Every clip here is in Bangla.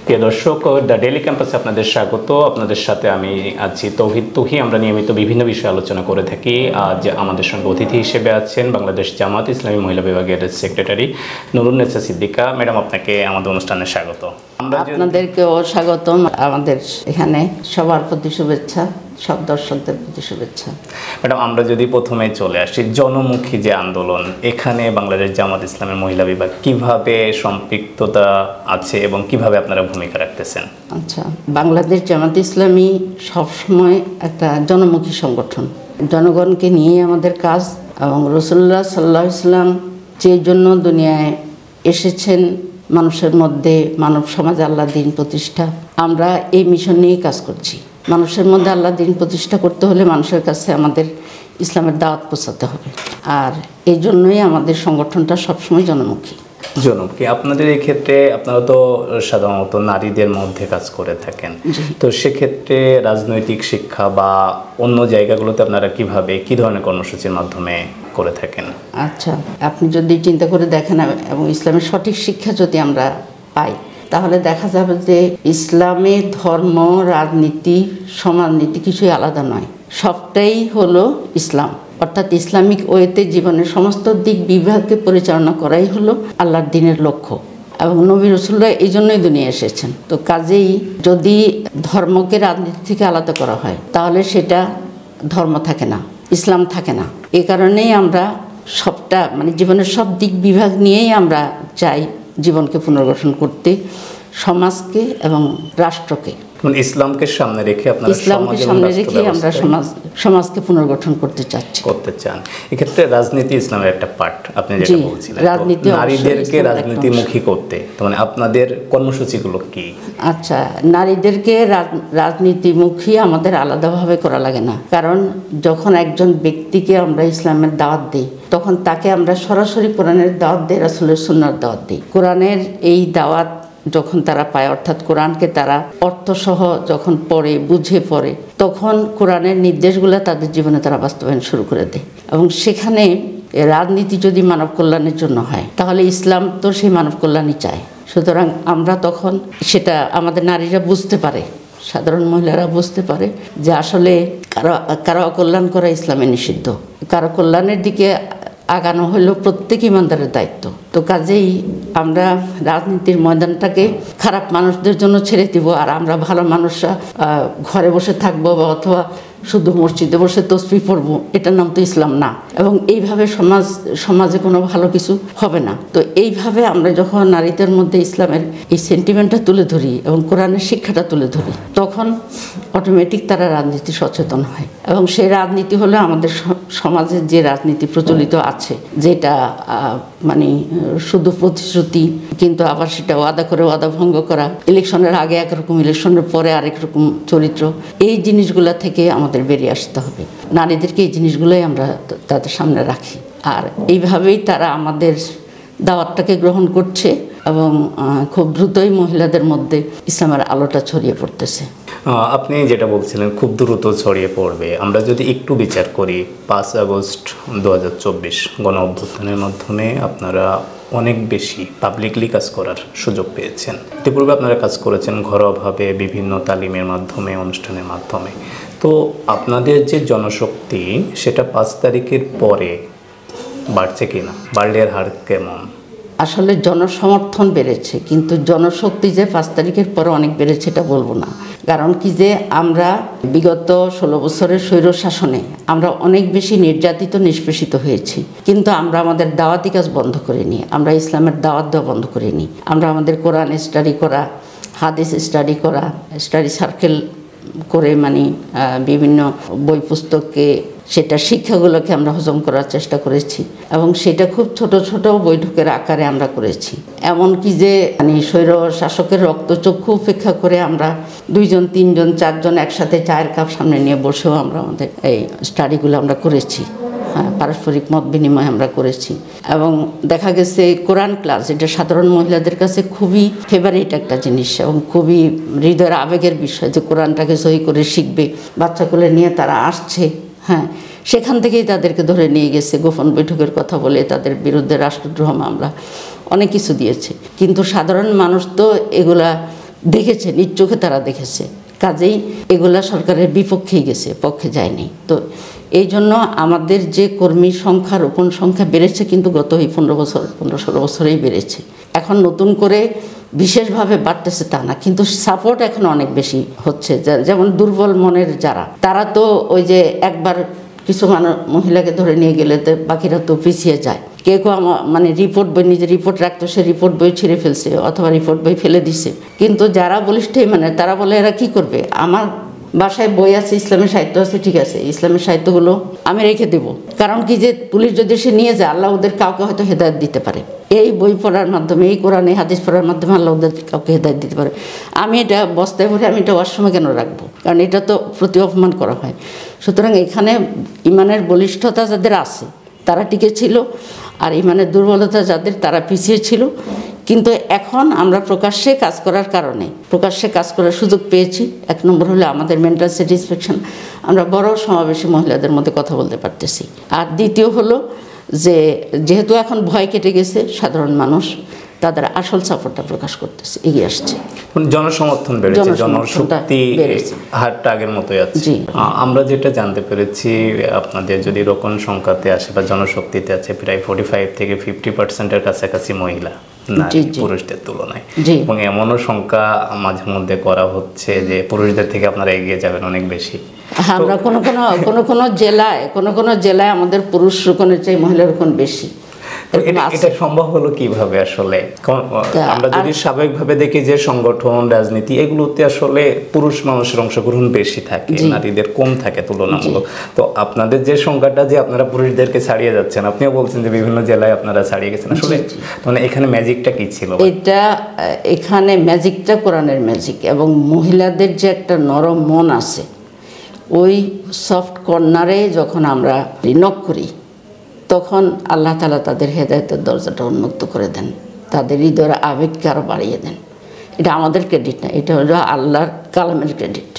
প্রিয় দর্শক, দ্য ডেইলি ক্যাম্পাসে আপনাদের স্বাগত। আপনাদের সাথে আমি আছি তৌহিদ তুহি। আমরা নিয়মিত বিভিন্ন বিষয়ে আলোচনা করে থাকি। আজ আমাদের সঙ্গে অতিথি হিসেবে আছেন বাংলাদেশ জামাত ইসলামী মহিলা বিভাগের সেক্রেটারি নুরুন্নেসা সিদ্দিকা। ম্যাডাম, আপনাকে আমাদের অনুষ্ঠানে স্বাগত। আপনাদেরকেও স্বাগতম। আমাদের এখানে সবার প্রতি শুভেচ্ছা, সব দর্শকদের প্রতি শুভেচ্ছা। ম্যাডাম, আমরা যদি প্রথমে চলে আসি জনমুখী যে আন্দোলন, এখানে বাংলাদেশ জামাত ইসলামের মহিলা বিভাগ কিভাবে সম্পৃক্ততা আছে এবং কিভাবে আপনারা ভূমিকা রাখতেছেন? আচ্ছা, বাংলাদেশ জামাত ইসলামী সবসময় একটা জনমুখী সংগঠন। জনগণকে নিয়ে আমাদের কাজ, এবং রাসূলুল্লাহ সাল্লাল্লাহু আলাইহি ওয়াসাল্লাম যে জন্য দুনিয়ায় এসেছেন, মানুষের মধ্যে মানব সমাজে আল্লাহ দ্বীন প্রতিষ্ঠা, আমরা এই মিশন নিয়ে কাজ করছি। মানুষের মধ্যে আল্লাহ দ্বীন প্রতিষ্ঠা করতে হলে মানুষের কাছে আমাদের ইসলামের দাওয়াত পৌঁছাতে হবে, আর এই জন্যই আমাদের সংগঠনটা সবসময় জনমুখী। জনমুখী আপনাদের এই ক্ষেত্রে, আপনারা তো সাধারণত নারীদের মধ্যে কাজ করে থাকেন, তো সেক্ষেত্রে রাজনৈতিক শিক্ষা বা অন্য জায়গাগুলোতে আপনারা কিভাবে, কি ধরনের কর্মসূচির মাধ্যমে করে থাকেন? আচ্ছা, আপনি যদি চিন্তা করে দেখেন এবং ইসলামের সঠিক শিক্ষা যদি আমরা পাই, তাহলে দেখা যাবে যে ইসলামে ধর্ম, রাজনীতি, সমাজনীতি কিছুই আলাদা নয়, সবটাই হলো ইসলাম। অর্থাৎ ইসলামিক ওয়েতে জীবনের সমস্ত দিক বিভাগকে পরিচালনা করাই হলো আল্লাহর দ্বীনের লক্ষ্য, এবং নবী রাসূলুল্লাহ এই জন্যই দুনিয়া এসেছেন। তো কাজেই যদি ধর্মকে রাজনীতি থেকে আলাদা করা হয়, তাহলে সেটা ধর্ম থাকে না, ইসলাম থাকে না। এই কারণেই আমরা সবটা জীবনের সব দিক বিভাগ নিয়েই আমরা চাই জীবনকে পুনর্গঠন করতে, সমাজকে এবং রাষ্ট্রকে। ইসলামকে সামনে রেখে আপনারা ইসলামকে সামনে রেখে আমরা সমাজকে পুনর্গঠন করতে চান। এক্ষেত্রে রাজনীতি ইসলামের একটা পার্ট, আপনি যেটা বলছিলেন, নারীদেরকে রাজনীতিমুখী করতে, মানে আপনাদের কর্মসূচিগুলো কি? আচ্ছা, নারীদেরকে রাজনীতিমুখী আমাদের আলাদাভাবে করা লাগে না, কারণ যখন একজন ব্যক্তিকে আমরা ইসলামের দাওয়াত দিই, তখন তাকে আমরা সরাসরি কোরআনের দাওয়াত দিই, রাসূলের সুন্নাহর দাওয়াত দিই। কোরআনের এই দাওয়াত যখন তারা পায়, অর্থাৎ কোরআনকে তারা অর্থসহ যখন পড়ে, বুঝে পড়ে, তখন কোরআনের নির্দেশগুলো তাদের জীবনে তারা বাস্তবায়ন শুরু করে দেয়। এবং সেখানে রাজনীতি যদি মানব কল্যাণের জন্য হয়, তাহলে ইসলাম তো সেই মানব কল্যাণই চায়। সুতরাং আমরা তখন সেটা আমাদের নারীরা বুঝতে পারে, সাধারণ মহিলারা বুঝতে পারে যে আসলে কারো অকল্যাণ করা ইসলামে নিষিদ্ধ, কারো কল্যাণের দিকে আগানো হলো প্রত্যেক ইমানদারের দায়িত্ব। তো কাজেই আমরা রাজনীতির ময়দানটাকে খারাপ মানুষদের জন্য ছেড়ে দিব, আর আমরা ভালো মানুষরা ঘরে বসে থাকবো বা অথবা শুধু মসজিদে বসে তসবিহ পড়বো, এটার নাম তো ইসলাম না। এবং এইভাবে সমাজে কোনো ভালো কিছু হবে না। তো এইভাবে আমরা যখন নারীদের মধ্যে ইসলামের এই সেন্টিমেন্টটা তুলে ধরি এবং কোরআনের শিক্ষাটা তুলে ধরি, তখন অটোমেটিক তারা রাজনীতি সচেতন হয়। এবং সেই রাজনীতি হলো আমাদের সমাজের যে রাজনীতি প্রচলিত আছে, যেটা শুধু প্রতিশ্রুতি, কিন্তু আবার সেটা ওয়াদা করে ওয়াদা ভঙ্গ করা, ইলেকশনের আগে একরকম, ইলেকশনের পরে আরেক রকম চরিত্র, এই জিনিসগুলো থেকে আমাদের বেরিয়ে আসতে হবে। নারীদেরকে এই জিনিসগুলোই আমরা তাদের সামনে রাখি, আর এইভাবেই তারা আমাদের দাওয়াতটাকে গ্রহণ করছে, এবং খুব দ্রুতই মহিলাদের মধ্যে ইসলামের আলোটা ছড়িয়ে পড়তেছে। আপনি যেটা বলছিলেন খুব দ্রুত ছড়িয়ে পড়বে, আমরা যদি একটু বিচার করি, 5 আগস্ট 2024 গণ অভ্যুত্থানের মাধ্যমে আপনারা অনেক বেশি পাবলিকলি কাজ করার সুযোগ পেয়েছেন। ইতিপূর্বে আপনারা কাজ করেছেন ঘরোয়াভাবে, বিভিন্ন তালিমের মাধ্যমে, অনুষ্ঠানের মাধ্যমে। তো আপনাদের যে জনশক্তি, সেটা 5 তারিখের পরে বাড়ছে কিনা, বাড়লে এর হার কেমন? আসলে জনসমর্থন বেড়েছে, কিন্তু জনশক্তি যে 5 তারিখের পরে অনেক বেড়েছে এটা বলবো না। কারণ কি যে আমরা বিগত 16 বছরের স্বৈর শাসনে আমরা অনেক বেশি নির্যাতিত, নিষ্পেষিত হয়েছি, কিন্তু আমরা আমাদের দাওয়াতি কাজ বন্ধ করিনি, আমরা ইসলামের দাওয়াত দেওয়া বন্ধ করিনি। আমরা আমাদের কোরআন স্টাডি করা, হাদিস স্টাডি করা, স্টাডি সার্কেল করে বিভিন্ন বই পুস্তককে, সেটা শিক্ষাগুলোকে আমরা হজম করার চেষ্টা করেছি, এবং সেটা খুব ছোট ছোট বৈঠকের আকারে আমরা করেছি। এমনকি যে স্বৈর শাসকের রক্তচক্ষু উপেক্ষা করে আমরা 2 জন 3 জন 4 জন একসাথে চায়ের কাপ সামনে নিয়ে বসেও আমরা আমাদের এই স্টাডিগুলো আমরা করেছি। পারস্পরিক মত বিনিময় আমরা করেছি, এবং দেখা গেছে কোরআন ক্লাস, এটা সাধারণ মহিলাদের কাছে খুবই ফেভারিট একটা জিনিস, এবং খুবই হৃদয়ের আবেগের বিষয় যে কোরআনটাকে সহি করে শিখবে। বাচ্চাগুলো নিয়ে তারা আসছে, সেখান থেকেই তাদেরকে ধরে নিয়ে গেছে, গোপন বৈঠকের কথা বলে তাদের বিরুদ্ধে রাষ্ট্রদ্রোহ মামলা, অনেক কিছু দিয়েছে। কিন্তু সাধারণ মানুষ তো এগুলা দেখেছে, নিজ চোখে তারা দেখেছে। কাজেই এগুলা সরকারের বিপক্ষেই গেছে, পক্ষে যায়নি। তো এই জন্য আমাদের যে কর্মী সংখ্যা, রোপণ সংখ্যা বেড়েছে, কিন্তু গত এই 15-16 বছরেই বেড়েছে। এখন নতুন করে বিশেষভাবে বাড়তেছে তা না, কিন্তু সাপোর্ট এখন অনেক বেশি হচ্ছে। যেমন দুর্বল মনের যারা, তারা তো ওই যে একবার কিছু মহিলাকে ধরে নিয়ে গেলে তো বাকিরা তো পিছিয়ে যায়। কেউ মানে রিপোর্ট বই, নিজে রিপোর্ট রাখতো, সে রিপোর্ট বই ছিঁড়ে ফেলছে অথবা রিপোর্ট বই ফেলে দিছে। কিন্তু যারা বলিষ্ঠই মানে, তারা বলে এরা কি করবে, আমার বাসায় বই আছে, ইসলামের সাহিত্য আছে, ঠিক আছে, ইসলামের সাহিত্যগুলো আমি রেখে দেব। কারণ কি, যে পুলিশ যদি সে নিয়ে যায়, আল্লাহ ওদের কাউকে হয়তো হেদায়েত দিতে পারে। এই বই পড়ার মাধ্যমে, এই কোরআনে হাদিস পড়ার মাধ্যমে আল্লাহ ওদের কাউকে হেদায়েত দিতে পারে। আমি এটা বস্তায় ভরে আমি এটা ওয়াশরুমে কেন রাখবো? কারণ এটা তো প্রতি অপমান করা হয়। সুতরাং এখানে ইমানের বলিষ্ঠতা যাদের আছে তারা টিকে ছিল, আর ইমানের দুর্বলতা যাদের, তারা পিছিয়ে ছিল। কিন্তু এখন আমরা প্রকাশ্যে কাজ করার কারণে, প্রকাশ্যে কাজ করার সুযোগ পেয়েছি। 1 নম্বর হলো আমাদের মেন্টাল স্যাটিসফ্যাকশন, আমরা বড় সমাবেশে মহিলাদের মধ্যে কথা বলতে পারতেছি। আর দ্বিতীয় হলো যে যেহেতু এখন ভয় কেটে গেছে, সাধারণ মানুষ তাদের আসল সাপোর্টটা প্রকাশ করতেছে, এগিয়ে আসছে। জনসমর্থন বেড়েছে, জনশক্তি হারটা আগের মতোই আছে। আমরা যেটা জানতে পেরেছি, আপনাদের যদি রোপণ সংখ্যাতে আসে বা জনশক্তিতে আছে, প্রায় 45 থেকে 50%-এর কাছাকাছি মহিলা, পুরুষদের তুলনায়। এবং এমনও সংখ্যা মাঝে মধ্যে করা হচ্ছে যে পুরুষদের থেকে আপনারা এগিয়ে যাবেন অনেক বেশি। আমরা কোনো জেলায় আমাদের পুরুষ রোপণের চেয়ে মহিলা রোপণ বেশি। এটা সম্ভব হলো কিভাবে আসলে? আমরা যদি স্বাভাবিকভাবে দেখি যে সংগঠন, রাজনীতি এগুলোতে আসলে পুরুষ মানুষের অংশগ্রহণ বেশি থাকে, নারীদের কম থাকে তুলনামূলক। তো আপনাদের যে সংখ্যাটা, যে আপনারা পুরুষদেরকে ছাড়িয়ে যাচ্ছেন, আপনিও বলছেন যে বিভিন্ন জেলায় আপনারা ছাড়িয়ে গেছেন, আসলে মানে এখানে ম্যাজিকটা কি ছিল? এখানে ম্যাজিকটা কোরআনের ম্যাজিক, এবং মহিলাদের যে একটা নরম মন আছে, ওই সফট কর্নারে যখন আমরা নক করি, তখন আল্লাহ তাআলা তাদের হেদায়েতের দরজাটা উন্মুক্ত করে দেন, তাদের হৃদয়ের আবেগকে আরও বাড়িয়ে দেন। এটা আমাদের ক্রেডিট না, এটা হলো আল্লাহর কালামের ক্রেডিট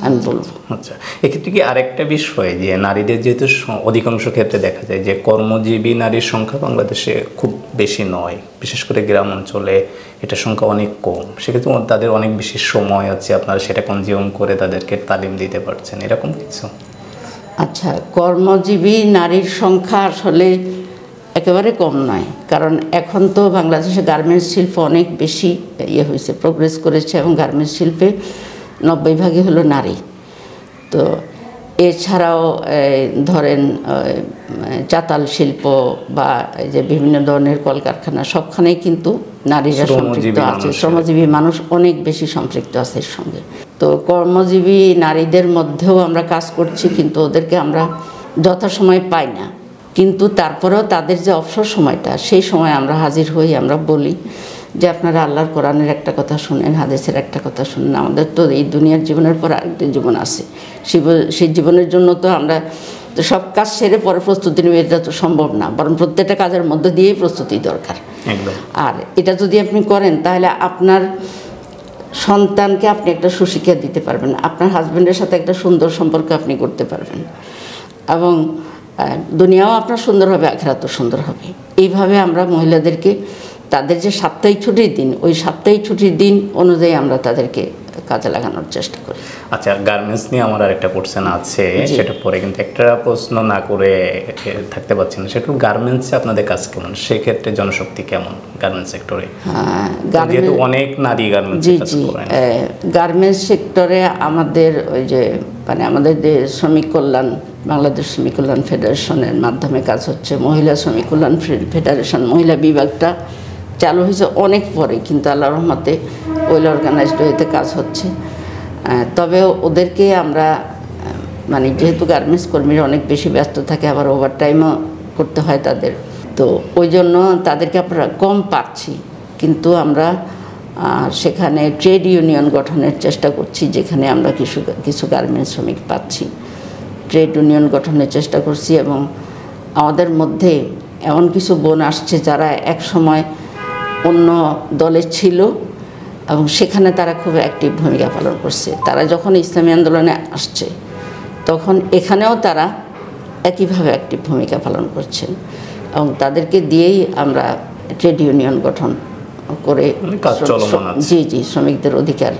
আমি বলবো। আচ্ছা, এক্ষেত্রে কি আরেকটা বিষয়, যে নারীদের যেহেতু অধিকাংশ ক্ষেত্রে দেখা যায় যে কর্মজীবী নারীর সংখ্যা বাংলাদেশে খুব বেশি নয়, বিশেষ করে গ্রাম অঞ্চলে এটা সংখ্যা অনেক কম, সেক্ষেত্রে তাদের অনেক বেশি সময় আছে, আপনারা সেটা কনজিউম করে তাদেরকে তালিম দিতে পারছেন, এরকম কিছু? আচ্ছা, কর্মজীবী নারীর সংখ্যা আসলে একেবারে কম নয়, কারণ এখন তো বাংলাদেশে গার্মেন্টস শিল্প অনেক বেশি হয়েছে, প্রোগ্রেস করেছে, এবং গার্মেন্টস শিল্পে 90% হলো নারী। তো এছাড়াও ধরেন চাতাল শিল্প বা এই যে বিভিন্ন ধরনের কলকারখানা, সবখানেই কিন্তু নারীরা সম্পৃক্ত আছে, শ্রমজীবী মানুষ অনেক বেশি সম্পৃক্ত আছে এর সঙ্গে। তো কর্মজীবী নারীদের মধ্যেও আমরা কাজ করছি, কিন্তু ওদেরকে আমরা যথাসময়ে পাই না। কিন্তু তারপরেও তাদের যে অবসর সময়টা, সেই সময় আমরা হাজির হই, আমরা বলি যে আপনারা আল্লাহর কোরআনের একটা কথা শুনেন, হাদিসের একটা কথা শুনেন, আমাদের তো এই দুনিয়ার জীবনের পর আরেকটা জীবন আছে, সেই জীবনের জন্য তো আমরা তো সব কাজ সেরে পরে প্রস্তুতি নেবে, এটা তো সম্ভব না, বরং প্রত্যেকটা কাজের মধ্যে দিয়েই প্রস্তুতি দরকার। আর এটা যদি আপনি করেন, তাহলে আপনার সন্তানকে আপনি একটা সুশিক্ষা দিতে পারবেন, আপনার হাজব্যান্ডের সাথে একটা সুন্দর সম্পর্ক আপনি করতে পারবেন, এবং দুনিয়াও আপনার সুন্দর হবে, আখিরাতও সুন্দর হবে। এইভাবে আমরা মহিলাদেরকে তাদের যে সাপ্তাহিক ছুটির দিন, ওই সাপ্তাহিক ছুটির দিন অনুযায়ী আমরা তাদেরকে কাজে লাগানোর চেষ্টা করি। আচ্ছা, গার্মেন্টস নিয়ে আমার আরেকটা কোশ্চেন আছে, সেটা পরে, কিন্তু একটা প্রশ্ন না করে থাকতে পারছি না, সেটা গার্মেন্টসে আপনাদের কাজ কেমন, সেক্ষেত্রে জনশক্তি কেমন গার্মেন্টস সেক্টরে? যেহেতু অনেক নারী গার্মেন্টসে কাজ করেন। গার্মেন্টস সেক্টরে আমাদের ওই যে মানে আমাদের যে শ্রমিক কল্যাণ, বাংলাদেশ শ্রমিক কল্যাণ ফেডারেশনের মাধ্যমে কাজ হচ্ছে। মহিলা শ্রমিক কল্যাণ ফেডারেশন মহিলা বিভাগটা চালু হয়েছে অনেক পরে, কিন্তু আল্লাহর রহমতে ওয়েল অর্গানাইজড হইতে কাজ হচ্ছে। তবে ওদেরকে আমরা মানে যেহেতু গার্মেন্টস কর্মীরা অনেক বেশি ব্যস্ত থাকে, আবার ওভারটাইমও করতে হয় তাদের, তো ওই জন্য তাদেরকে আমরা কম পাচ্ছি। কিন্তু আমরা সেখানে ট্রেড ইউনিয়ন গঠনের চেষ্টা করছি, যেখানে আমরা কিছু গার্মেন্টস শ্রমিক পাচ্ছি, ট্রেড ইউনিয়ন গঠনের চেষ্টা করছি। এবং আমাদের মধ্যে এমন কিছু বোন আসছে যারা এক সময় অন্য দলে ছিল, এবং সেখানে তারা খুব অ্যাক্টিভ ভূমিকা পালন করছে। তারা যখন ইসলামী আন্দোলনে আসছে, তখন এখানেও তারা একইভাবে অ্যাক্টিভ ভূমিকা পালন করছেন, এবং তাদেরকে দিয়েই আমরা ট্রেড ইউনিয়ন গঠন করে মানে কাজ চলমান আছে। জি জি, শ্রমিকদের অধিকার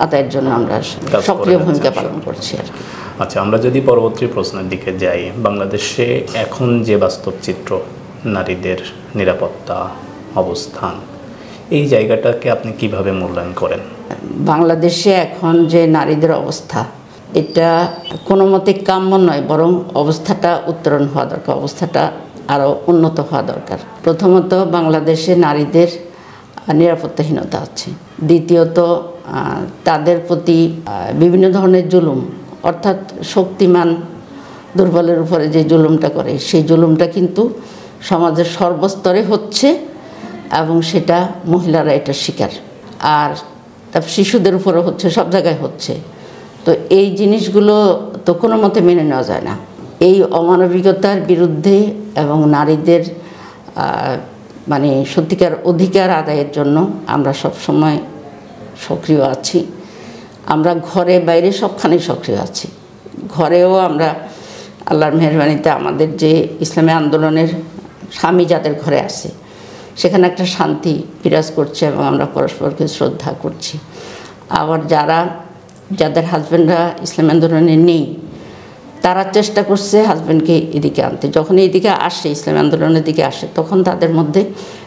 আদায়ের জন্য আমরা কাজ সক্রিয় করে ভূমিকা যাচ্ছেন। পালন করছি আর কি। আচ্ছা, আমরা যদি পরবর্তী প্রশ্নের দিকে যাই, বাংলাদেশে এখন যে বাস্তব চিত্র, নারীদের নিরাপত্তা, অবস্থান, এই জায়গাটাকে আপনি কিভাবে মূল্যায়ন করেন? বাংলাদেশে এখন যে নারীদের অবস্থা, এটা কোনো মতে কাম্য নয়, বরং অবস্থাটা উত্তরণ হওয়া দরকার, অবস্থাটা আরও উন্নত হওয়া দরকার। প্রথমত, বাংলাদেশে নারীদের নিরাপত্তাহীনতা আছে। দ্বিতীয়ত, তাদের প্রতি বিভিন্ন ধরনের জুলুম, অর্থাৎ শক্তিমান দুর্বলের উপরে যে জুলুমটা করে, সেই জুলুমটা কিন্তু সমাজের সর্বস্তরে হচ্ছে এবং সেটা মহিলারা এটা শিকার। আর শিশুদের উপরে হচ্ছে, সব জায়গায় হচ্ছে। তো এই জিনিসগুলো তো কোনো মতে মেনে নেওয়া যায় না। এই অমানবিকতার বিরুদ্ধে এবং নারীদের মানে সত্যিকার অধিকার আদায়ের জন্য আমরা সবসময় সক্রিয় আছি। আমরা ঘরে বাইরে সবখানেই সক্রিয় আছি। ঘরেও আমরা আল্লাহর মেহেরবানিতে আমাদের যে ইসলামী আন্দোলনের স্বামী যাদের ঘরে আছে, সেখানে একটা শান্তি বিরাজ করছে এবং আমরা পরস্পরকে শ্রদ্ধা করছি। আবার যাদের হাজব্যান্ডরা ইসলামী আন্দোলনে নেই, তারা চেষ্টা করছে হাজব্যান্ডকে এদিকে আনতে। যখন এইদিকে আসে, ইসলামী আন্দোলনের দিকে আসে, তখন তাদের মধ্যে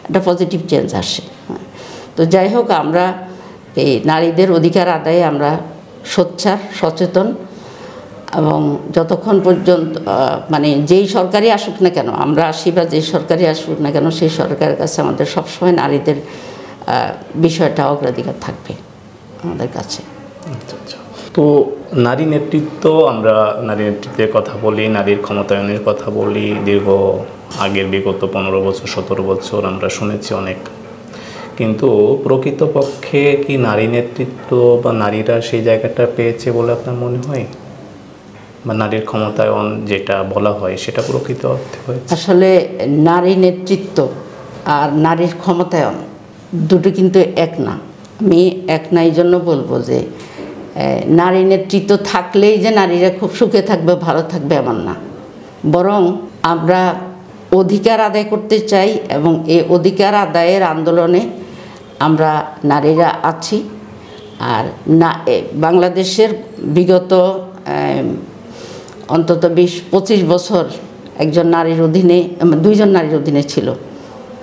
একটা পজিটিভ চেঞ্জ আসে। তো যাই হোক, আমরা এই নারীদের অধিকার আদায়ে আমরা সোচ্চার, সচেতন, এবং যতক্ষণ পর্যন্ত মানে যেই সরকারই আসুক না কেন, আমরা আসি বা যেই সরকারই আসুক না কেন, সেই সরকারের কাছে আমাদের সবসময় নারীদের বিষয়টা অগ্রাধিকার থাকবে আমাদের কাছে। আচ্ছা আচ্ছা। তো নারী নেতৃত্ব, আমরা নারী নেতৃত্বের কথা বলি, নারীর ক্ষমতায়নের কথা বলি, বিগত 15 বছর 17 বছর আমরা শুনেছি অনেক। কিন্তু প্রকৃতপক্ষে কি নারী নেতৃত্ব বা নারীরা সেই জায়গাটা পেয়েছে বলে আপনার মনে হয়? বা নারীর ক্ষমতায়ন যেটা বলা হয়, সেটা প্রকৃত অর্থে হয়েছে? আসলে নারী নেতৃত্ব আর নারীর ক্ষমতায়ন দুটো কিন্তু এক না। আমি এক না এই জন্য বলবো যে নারী নেতৃত্ব থাকলেই যে নারীরা খুব সুখে থাকবে, ভালো থাকবে, এমন না। বরং আমরা অধিকার আদায় করতে চাই এবং এই অধিকার আদায়ের আন্দোলনে আমরা নারীরা আছি। আর না, বাংলাদেশের বিগত অন্তত 20-25 বছর একজন নারীর অধীনে, 2জন নারীর অধীনে ছিল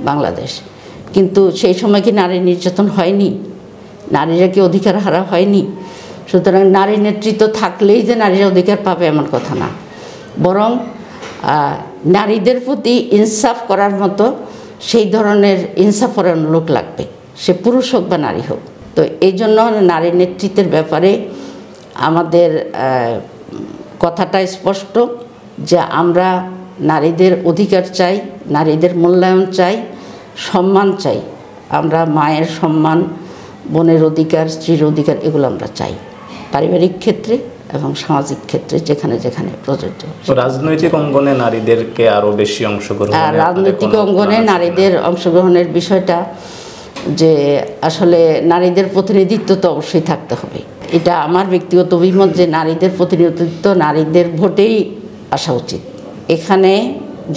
বাংলাদেশ। কিন্তু সেই সময় কি নারী নির্যাতন হয়নি? নারীরা কি অধিকার হারা হয়নি? সুতরাং নারী নেতৃত্ব থাকলেই যে নারীরা অধিকার পাবে এমন কথা না, বরং নারীদের প্রতি ইনসাফ করার মতো সেই ধরনের ইনসাফপরায়ণ লোক লাগবে, সে পুরুষ হোক বা নারী হোক। তো এই জন্য নারী নেতৃত্বের ব্যাপারে আমাদের কথাটা স্পষ্ট যে আমরা নারীদের অধিকার চাই, নারীদের মূল্যায়ন চাই, সম্মান চাই। আমরা মায়ের সম্মান, বোনের অধিকার, স্ত্রীর অধিকার, এগুলো আমরা চাই পারিবারিক ক্ষেত্রে এবং সামাজিক ক্ষেত্রে যেখানে যেখানে প্রযোজ্য। রাজনৈতিক অঙ্গনে নারীদেরকে আরও বেশি অংশগ্রহণ, রাজনৈতিক অঙ্গনে নারীদের অংশগ্রহণের বিষয়টা যে আসলে নারীদের প্রতিনিধিত্ব তো অবশ্যই থাকতে হবে। এটা আমার ব্যক্তিগত অভিমত যে নারীদের প্রতিনিধিত্ব নারীদের ভোটেই আসা উচিত। এখানে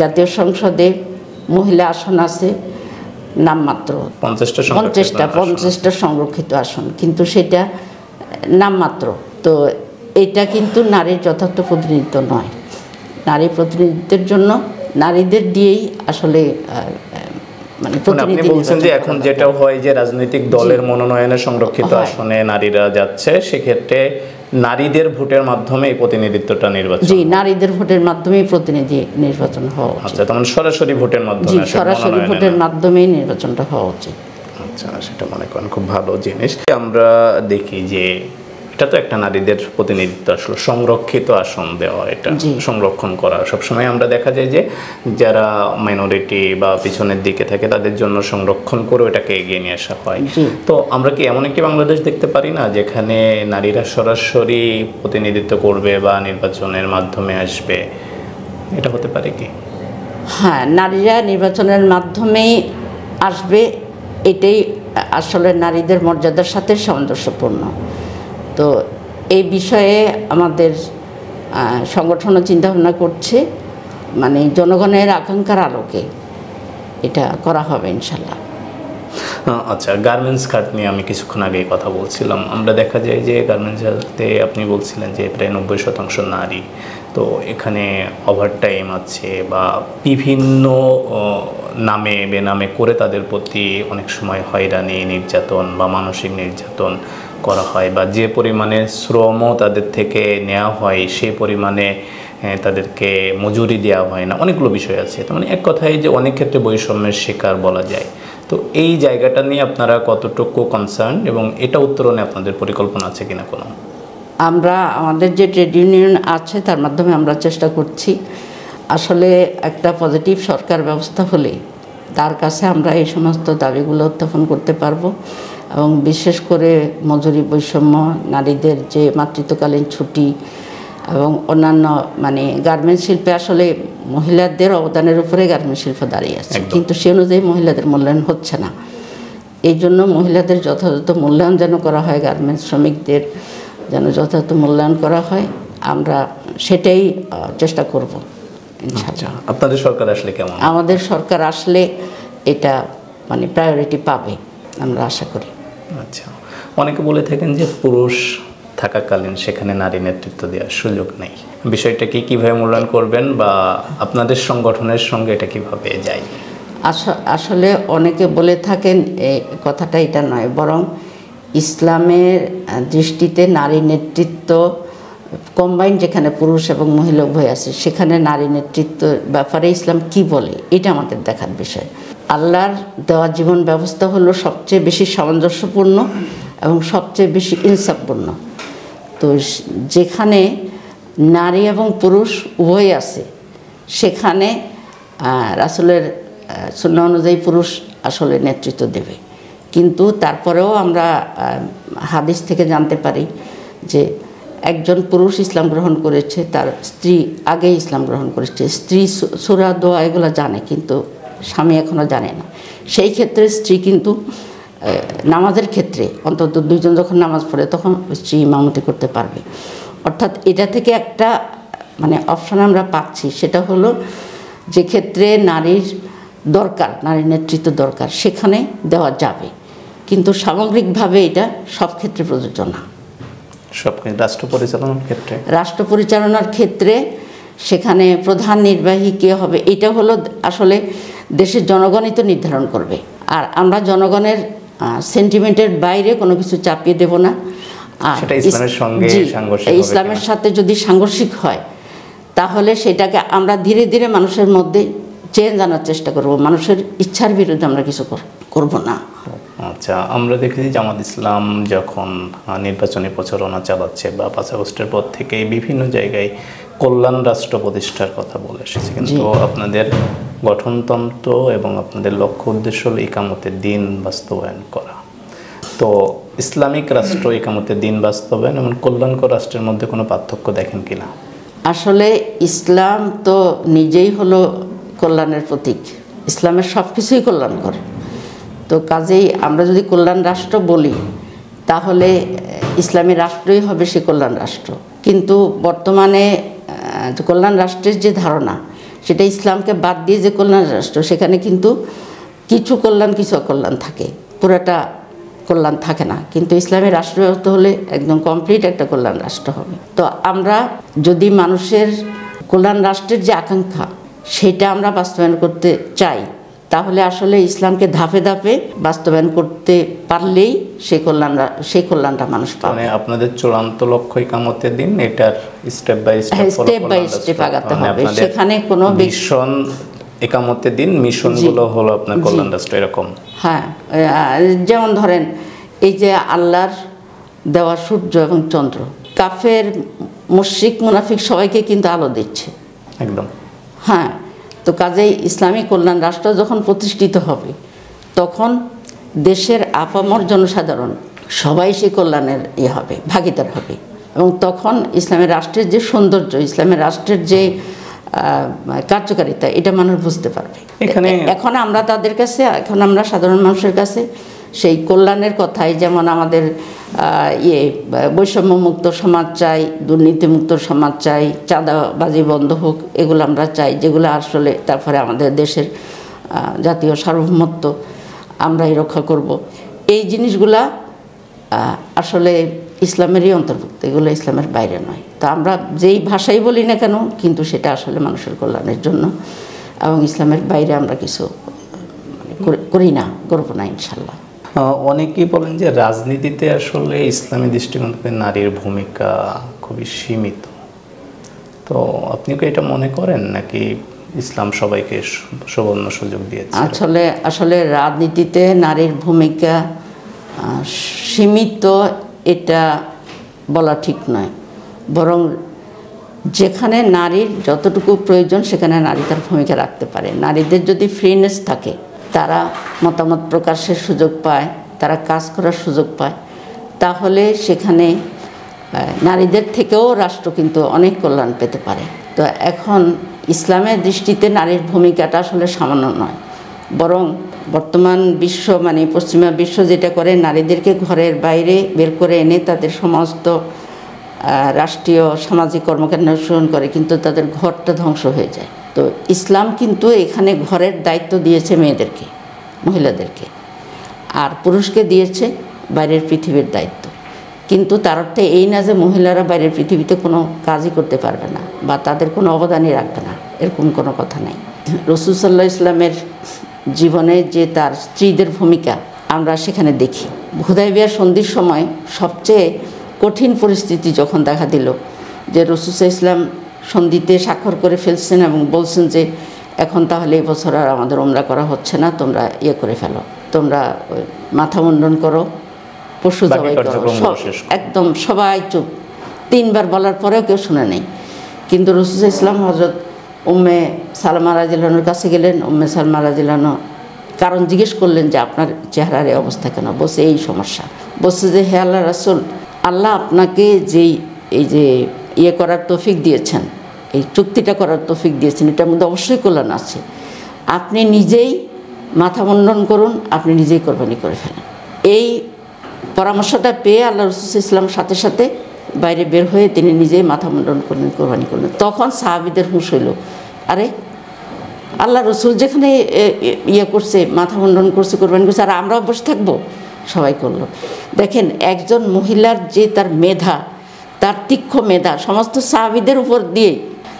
জাতীয় সংসদে মহিলা আসন আছে নামমাত্র 50টা সংরক্ষিত আসন, কিন্তু সেটা নামমাত্র। তো এটা কিন্তু নারীর যথার্থ প্রতিনিধিত্ব নয়। নারী প্রতিনিধিত্বের জন্য নারীদের দিয়েই আসলে মানে আপনি বলছেন যে এখন যেটা হয় যে রাজনৈতিক দলের মনোনয়নে সংরক্ষিত আসনে নারীরা যাচ্ছে, সেক্ষেত্রে নারীদের ভোটের মাধ্যমে এই প্রতিনিধিত্বটা নির্বাচন, জি, নারীদের ভোটের মাধ্যমেই প্রতিনিধি নির্বাচন হওয়া উচিত। আচ্ছা, তখন সরাসরি ভোটের মাধ্যমে, জি, সরাসরি ভোটের মাধ্যমেই নির্বাচনটা হওয়া উচিত। আচ্ছা, সেটা মনে করেন খুব ভালো জিনিস। আমরা দেখি যে এটা তো একটা নারীদের প্রতিনিধিত্ব, আসলে সংরক্ষিত আসন দেওয়া, এটা সংরক্ষণ করা। সবসময় আমরা দেখা যায় যে যারা মাইনরিটি বা পিছনের দিকে থাকে তাদের জন্য সংরক্ষণ করে এটাকে এগিয়ে নিয়ে আসা হয়। তো আমরা কি এমন একটি বাংলাদেশ দেখতে পারি না যেখানে নারীরা সরাসরি প্রতিনিধিত্ব করবে বা নির্বাচনের মাধ্যমে আসবে? এটা হতে পারে কি? হ্যাঁ, নারীরা নির্বাচনের মাধ্যমেই আসবে, এটাই আসলে নারীদের মর্যাদার সাথে সামঞ্জস্যপূর্ণ। তো এই বিষয়ে আমাদের সংগঠনও চিন্তাভাবনা করছে, মানে জনগণের আকাঙ্ক্ষার আলোকে এটা করা হবে ইনশাল্লাহ। আচ্ছা, গার্মেন্টস খাত নিয়ে আমি কিছুক্ষণ আগেই কথা বলছিলাম। আমরা দেখা যায় যে গার্মেন্টস খাতে আপনি বলছিলেন যে প্রায় 90% নারী। তো এখানে ওভারটাইম আছে বা বিভিন্ন নামে বেনামে করে তাদের প্রতি অনেক সময় হয়রানি, নির্যাতন বা মানসিক নির্যাতন করা হয়, বা যে পরিমাণে শ্রমও তাদের থেকে নেওয়া হয় সে পরিমাণে তাদেরকে মজুরি দেওয়া হয় না। অনেকগুলো বিষয় আছে। তো মানে এক কথায় যে অনেক ক্ষেত্রে বৈষম্যের শিকার বলা যায়। তো এই জায়গাটা নিয়ে আপনারা কতটুকু কনসার্ন এবং এটা উত্তরণে আপনাদের পরিকল্পনা আছে কিনা কোনো? আমরা আমাদের যে ট্রেড ইউনিয়ন আছে তার মাধ্যমে আমরা চেষ্টা করছি। আসলে একটা পজিটিভ সরকার ব্যবস্থা হলে তার কাছে আমরা এই সমস্ত দাবিগুলো উত্থাপন করতে পারবো, এবং বিশেষ করে মজুরি বৈষম্য, নারীদের যে মাতৃত্বকালীন ছুটি এবং অন্যান্য মানে গার্মেন্টস শিল্পে আসলে মহিলাদের অবদানের উপরে গার্মেন্টস শিল্প দাঁড়িয়ে আছে, কিন্তু সে অনুযায়ী মহিলাদের মূল্যায়ন হচ্ছে না। এই জন্য মহিলাদের যথাযথ মূল্যায়ন যেন করা হয়, গার্মেন্টস শ্রমিকদের যেন যথাযথ মূল্যায়ন করা হয়, আমরা সেটাই চেষ্টা করব ইনশাআল্লাহ। আপনাদের সরকার আসলে কেমন? আমাদের সরকার আসলে এটা মানে প্রায়োরিটি পাবে আমরা আশা করি। আচ্ছা, অনেকে বলে থাকেন যে পুরুষ থাকাকালীন সেখানে নারী নেতৃত্ব দেওয়ার সুযোগ নেই। বিষয়টা কীভাবে মূল্যায়ন করবেন বা আপনাদের সংগঠনের সঙ্গে এটা কিভাবে যায়? আসলে অনেকে বলে থাকেন এই কথাটা এটা নয়, বরং ইসলামের দৃষ্টিতে নারী নেতৃত্ব কম্বাইন, যেখানে পুরুষ এবং মহিলা উভয় আছে, সেখানে নারী নেতৃত্ব ব্যাপারে ইসলাম কি বলে এটা আমাদের দেখার বিষয়। আল্লাহর দেওয়া জীবন ব্যবস্থা হলো সবচেয়ে বেশি সামঞ্জস্যপূর্ণ এবং সবচেয়ে বেশি ইনসাফপূর্ণ। তো যেখানে নারী এবং পুরুষ উভয় আছে সেখানে রাসূলের সুন্নাহ অনুযায়ী পুরুষ আসলে নেতৃত্ব দেবে। কিন্তু তারপরেও আমরা হাদিস থেকে জানতে পারি যে একজন পুরুষ ইসলাম গ্রহণ করেছে, তার স্ত্রী আগেই ইসলাম গ্রহণ করেছে, স্ত্রী সূরা দোয়া এগুলো জানে কিন্তু স্বামী এখনও জানে না। সেই ক্ষেত্রে স্ত্রী কিন্তু নামাজের ক্ষেত্রে অন্তত দুইজন যখন নামাজ পড়ে তখন স্ত্রী ইমামতি করতে পারবে। অর্থাৎ এটা থেকে একটা মানে অপশন আমরা পাচ্ছি, সেটা হলো যে ক্ষেত্রে নারীর দরকার, নারীর নেতৃত্ব দরকার, সেখানে দেওয়া যাবে। কিন্তু সামগ্রিকভাবে এটা সব ক্ষেত্রে প্রযোজ্য না। সব রাষ্ট্র পরিচালনার ক্ষেত্রে, রাষ্ট্র পরিচালনার ক্ষেত্রে সেখানে প্রধান নির্বাহী কে হবে এটা হলো আসলে দেশের জনগণই তো নির্ধারণ করবে। আর আমরা জনগণের সেন্টিমেন্টের বাইরে কোনো কিছু চাপিয়ে দেব না। আর সেটা ইসলামের সঙ্গে সাংঘর্ষিক, ইসলামের সাথে যদি সাংঘর্ষিক হয় তাহলে সেটাকে আমরা ধীরে ধীরে মানুষের মধ্যে চেঞ্জ আনার চেষ্টা করব। মানুষের ইচ্ছার বিরুদ্ধে আমরা কিছু করব না। আচ্ছা, আমরা দেখেছি জামাত ইসলাম যখন নির্বাচনী প্রচারণা চালাচ্ছে বা 5 আগস্টের পর থেকে বিভিন্ন জায়গায় কল্যাণ রাষ্ট্র প্রতিষ্ঠার কথা বলে এসেছে, কিন্তু আপনাদের গঠনতন্ত্র এবং আপনাদের লক্ষ্য উদ্দেশ্য হল ইকামতের দিন বাস্তবায়ন করা। তো ইসলামিক রাষ্ট্র, ইকামতের দিন বাস্তবায়ন এবং কল্যাণকর রাষ্ট্রের মধ্যে কোনো পার্থক্য দেখেন কিনা? আসলে ইসলাম তো নিজেই হলো কল্যাণের প্রতীক, ইসলামের সব কিছুই কল্যাণকর। তো কাজেই আমরা যদি কল্যাণ রাষ্ট্র বলি তাহলে ইসলামী রাষ্ট্রই হবে সে কল্যাণ রাষ্ট্র। কিন্তু বর্তমানে কল্যাণ রাষ্ট্রের যে ধারণা সেটা ইসলামকে বাদ দিয়ে যে কল্যাণ রাষ্ট্র, সেখানে কিন্তু কিছু কল্যাণ কিছু অকল্যাণ থাকে, পুরাটা কল্যাণ থাকে না। কিন্তু ইসলামী রাষ্ট্র ব্যবস্থা হলে একদম কমপ্লিট একটা কল্যাণ রাষ্ট্র হবে। তো আমরা যদি মানুষের কল্যাণ রাষ্ট্রের যে আকাঙ্ক্ষা সেটা আমরা বাস্তবায়ন করতে চাই, তাহলে আসলে ইসলামকে ধাপে ধাপে বাস্তবায়ন করতে পারলেই সেই কল্যাণটা মানুষ পাবে। মানে আপনাদের চূড়ান্ত লক্ষ্য ইকামতের দিন, এটার স্টেপ বাই স্টেপ আগাতে হবে। সেখানে কোনো মিশন ইকামতের দিন, মিশনগুলো হলো আপনার কল্যাণ রাষ্ট্র এরকম। হ্যাঁ, যেমন ধরেন এই যে আল্লাহর দেওয়া সূর্য এবং চন্দ্র, কাফের মুশরিক মুনাফিক সবাইকে কিন্তু আলো দিচ্ছে একদম। হ্যাঁ, তো কাজেই ইসলামী কল্যাণ রাষ্ট্র যখন প্রতিষ্ঠিত হবে তখন দেশের আপামর জনসাধারণ সবাই সেই কল্যাণের হবে, ভাগিদার হবে। এবং তখন ইসলামের রাষ্ট্রের যে সৌন্দর্য, ইসলামের রাষ্ট্রের যে কার্যকারিতা, এটা মানুষ বুঝতে পারবে। এখন আমরা তাদের কাছে, এখন আমরা সাধারণ মানুষের কাছে সেই কল্যাণের কথাই, যেমন আমাদের বৈষম্যমুক্ত সমাজ চাই, দুর্নীতিমুক্ত সমাজ চাই, চাঁদাবাজি বন্ধ হোক, এগুলো আমরা চাই, যেগুলো আসলে তারপরে আমাদের দেশের জাতীয় সার্বভৌমত্ব আমরাই রক্ষা করব, এই জিনিসগুলা আসলে ইসলামেরই অন্তর্ভুক্ত, এগুলো ইসলামের বাইরে নয়। তো আমরা যেই ভাষাই বলি না কেন, কিন্তু সেটা আসলে মানুষের কল্যাণের জন্য, এবং ইসলামের বাইরে আমরা কিছু করি না, করব না ইনশাল্লাহ। অনেকেই বলেন যে রাজনীতিতে আসলে ইসলামী দৃষ্টিকোণ থেকে নারীর ভূমিকা খুবই সীমিত, তো আপনি কি এটা মনে করেন, নাকি ইসলাম সবাইকে সবর্ণ সুযোগ দিয়েছে? আসলে রাজনীতিতে নারীর ভূমিকা সীমিত এটা বলা ঠিক নয়, বরং যেখানে নারীর যতটুকু প্রয়োজন সেখানে নারী তার ভূমিকা রাখতে পারে। নারীদের যদি ফ্রিনেস থাকে, তারা মতামত প্রকাশের সুযোগ পায়, তারা কাজ করার সুযোগ পায়, তাহলে সেখানে নারীদের থেকেও রাষ্ট্র কিন্তু অনেক কল্যাণ পেতে পারে। তো এখন ইসলামের দৃষ্টিতে নারীর ভূমিকাটা আসলে সামান্য নয়, বরং বর্তমান বিশ্ব মানে পশ্চিমা বিশ্ব যেটা করে, নারীদেরকে ঘরের বাইরে বের করে এনে তাদের সমস্ত রাষ্ট্রীয় সামাজিক কর্মকাণ্ড অনুসরণ করে, কিন্তু তাদের ঘরটা ধ্বংস হয়ে যায়। তো ইসলাম কিন্তু এখানে ঘরের দায়িত্ব দিয়েছে মেয়েদেরকে, মহিলাদেরকে, আর পুরুষকে দিয়েছে বাইরের পৃথিবীর দায়িত্ব। কিন্তু তার অর্থ এই না যে মহিলারা বাইরের পৃথিবীতে কোনো কাজই করতে পারবে না বা তাদের কোনো অবদানই রাখবে না, এরকম কোনো কথা নেই। রাসূল সাল্লাল্লাহু আলাইহি ওয়াসাল্লামের জীবনে যে তার স্ত্রীদের ভূমিকা আমরা সেখানে দেখি। হুদায়বিয়ার সন্ধির সময় সবচেয়ে কঠিন পরিস্থিতি যখন দেখা দিল, যে রাসূল সাল্লাল্লাহু আলাইহি ওয়াসাল্লাম সন্ধিতে স্বাক্ষর করে ফেলছেন এবং বলছেন যে এখন তাহলে এই বছর আর আমাদের উমরা করা হচ্ছে না, তোমরা করে ফেলো, তোমরা মাথা মুন্ডন করো, পশু জবাই করো, একদম সবাই চুপ। 3 বার বলার পরেও কেউ শুনে নেই। কিন্তু রাসূল সাল্লাল্লাহু আলাইহি ওয়াসাল্লাম হযরত উম্মে সালমা রাদিয়াল্লাহু আনহার কাছে গেলেন। উম্মে সালমা রাদিয়াল্লাহু আনহা কারণ জিজ্ঞেস করলেন যে আপনার চেহারার এই অবস্থা কেন? বলছে এই সমস্যা। বলছে যে হে আল্লাহ রাসূল, আল্লাহ আপনাকে যেই এই যে করার তৌফিক দিয়েছেন, এই চুক্তিটা করার তৌফিক দিয়েছেন, এটার মধ্যে অবশ্যই কল্যাণ আছে। আপনি নিজেই মাথা মুন্ডন করুন, আপনি নিজেই কোরবানি করে ফেলেন। এই পরামর্শটা পেয়ে আল্লাহ রাসূল সাল্লাল্লাহু আলাইহি ওয়াসাল্লাম সাথে সাথে বাইরে বের হয়ে তিনি নিজেই মাথা মুন্ডন করলেন, কোরবানি করলেন। তখন সাহাবীদের হুঁশ হইল, আরে আল্লাহ রসুল যেখানে করছে, মাথা মুন্ডন করছে, কোরবানি করছে, আর আমরাও বসে থাকবো? সবাই করলো। দেখেন, একজন মহিলার যে তার মেধা, তার তীক্ষ্ণ মেধা সমস্ত সাহাবীদের উপর দিয়ে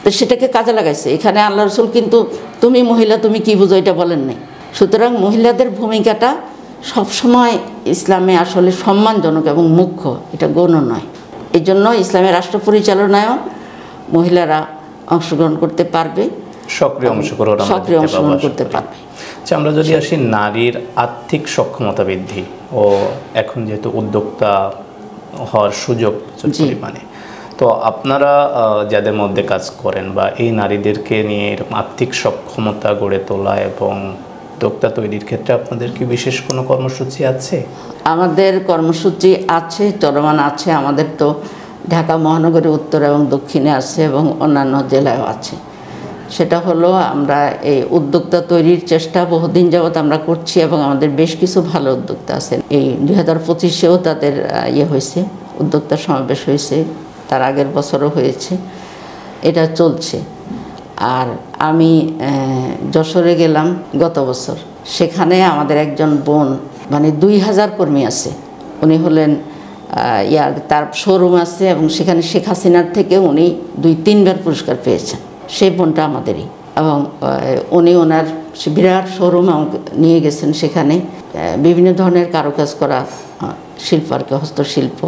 তো সেটাকে কাজে লাগাইছে। এখানে আল্লাহ রসুল কিন্তু তুমি মহিলা, তুমি কি বুঝো এটা বলেন নাই। সুতরাং মহিলাদের ভূমিকাটা সবসময় ইসলামে আসলে সম্মানজনক এবং মুখ্য, এটা গৌণ নয়। এই জন্য ইসলামের রাষ্ট্র পরিচালনায়ও মহিলারা অংশগ্রহণ করতে পারবে, সক্রিয় অংশগ্রহণ করতে পারবে। আচ্ছা, আমরা যদি আসি নারীর আর্থিক সক্ষমতা বৃদ্ধি ও এখন যেহেতু উদ্যোক্তা হওয়ার সুযোগ পরিমাণে, তো আপনারা যাদের মধ্যে কাজ করেন বা এই নারীদেরকে নিয়ে এরকম আর্থিক সক্ষমতা গড়ে তোলা এবং উদ্যোক্তা তৈরির ক্ষেত্রে আপনাদের কি বিশেষ কোনো কর্মসূচি আছে? আমাদের কর্মসূচি আছে, চলমান আছে। আমাদের তো ঢাকা মহানগরী উত্তর এবং দক্ষিণে আছে এবং অন্যান্য জেলায়ও আছে। সেটা হলো আমরা এই উদ্যোক্তা তৈরির চেষ্টা বহুদিন যাবৎ আমরা করছি এবং আমাদের বেশ কিছু ভালো উদ্যোক্তা আছেন। এই 2025-এও তাদের হয়েছে, উদ্যোক্তা সমাবেশ হয়েছে, তার আগের বছরও হয়েছে, এটা চলছে। আর আমি যশোরে গেলাম গত বছর, সেখানে আমাদের একজন বোন, মানে 2000 কর্মী আছে, উনি হলেন তার শোরুম আছে এবং সেখানে শেখ হাসিনার থেকে উনি 2-3 বার পুরস্কার পেয়েছেন। সেই বোনটা আমাদেরই, এবং উনি ওনার বিরাট শোরুম আমাকে নিয়ে গেছেন। সেখানে বিভিন্ন ধরনের কারুকাজ করা শিল্প আর কি, হস্তশিল্প।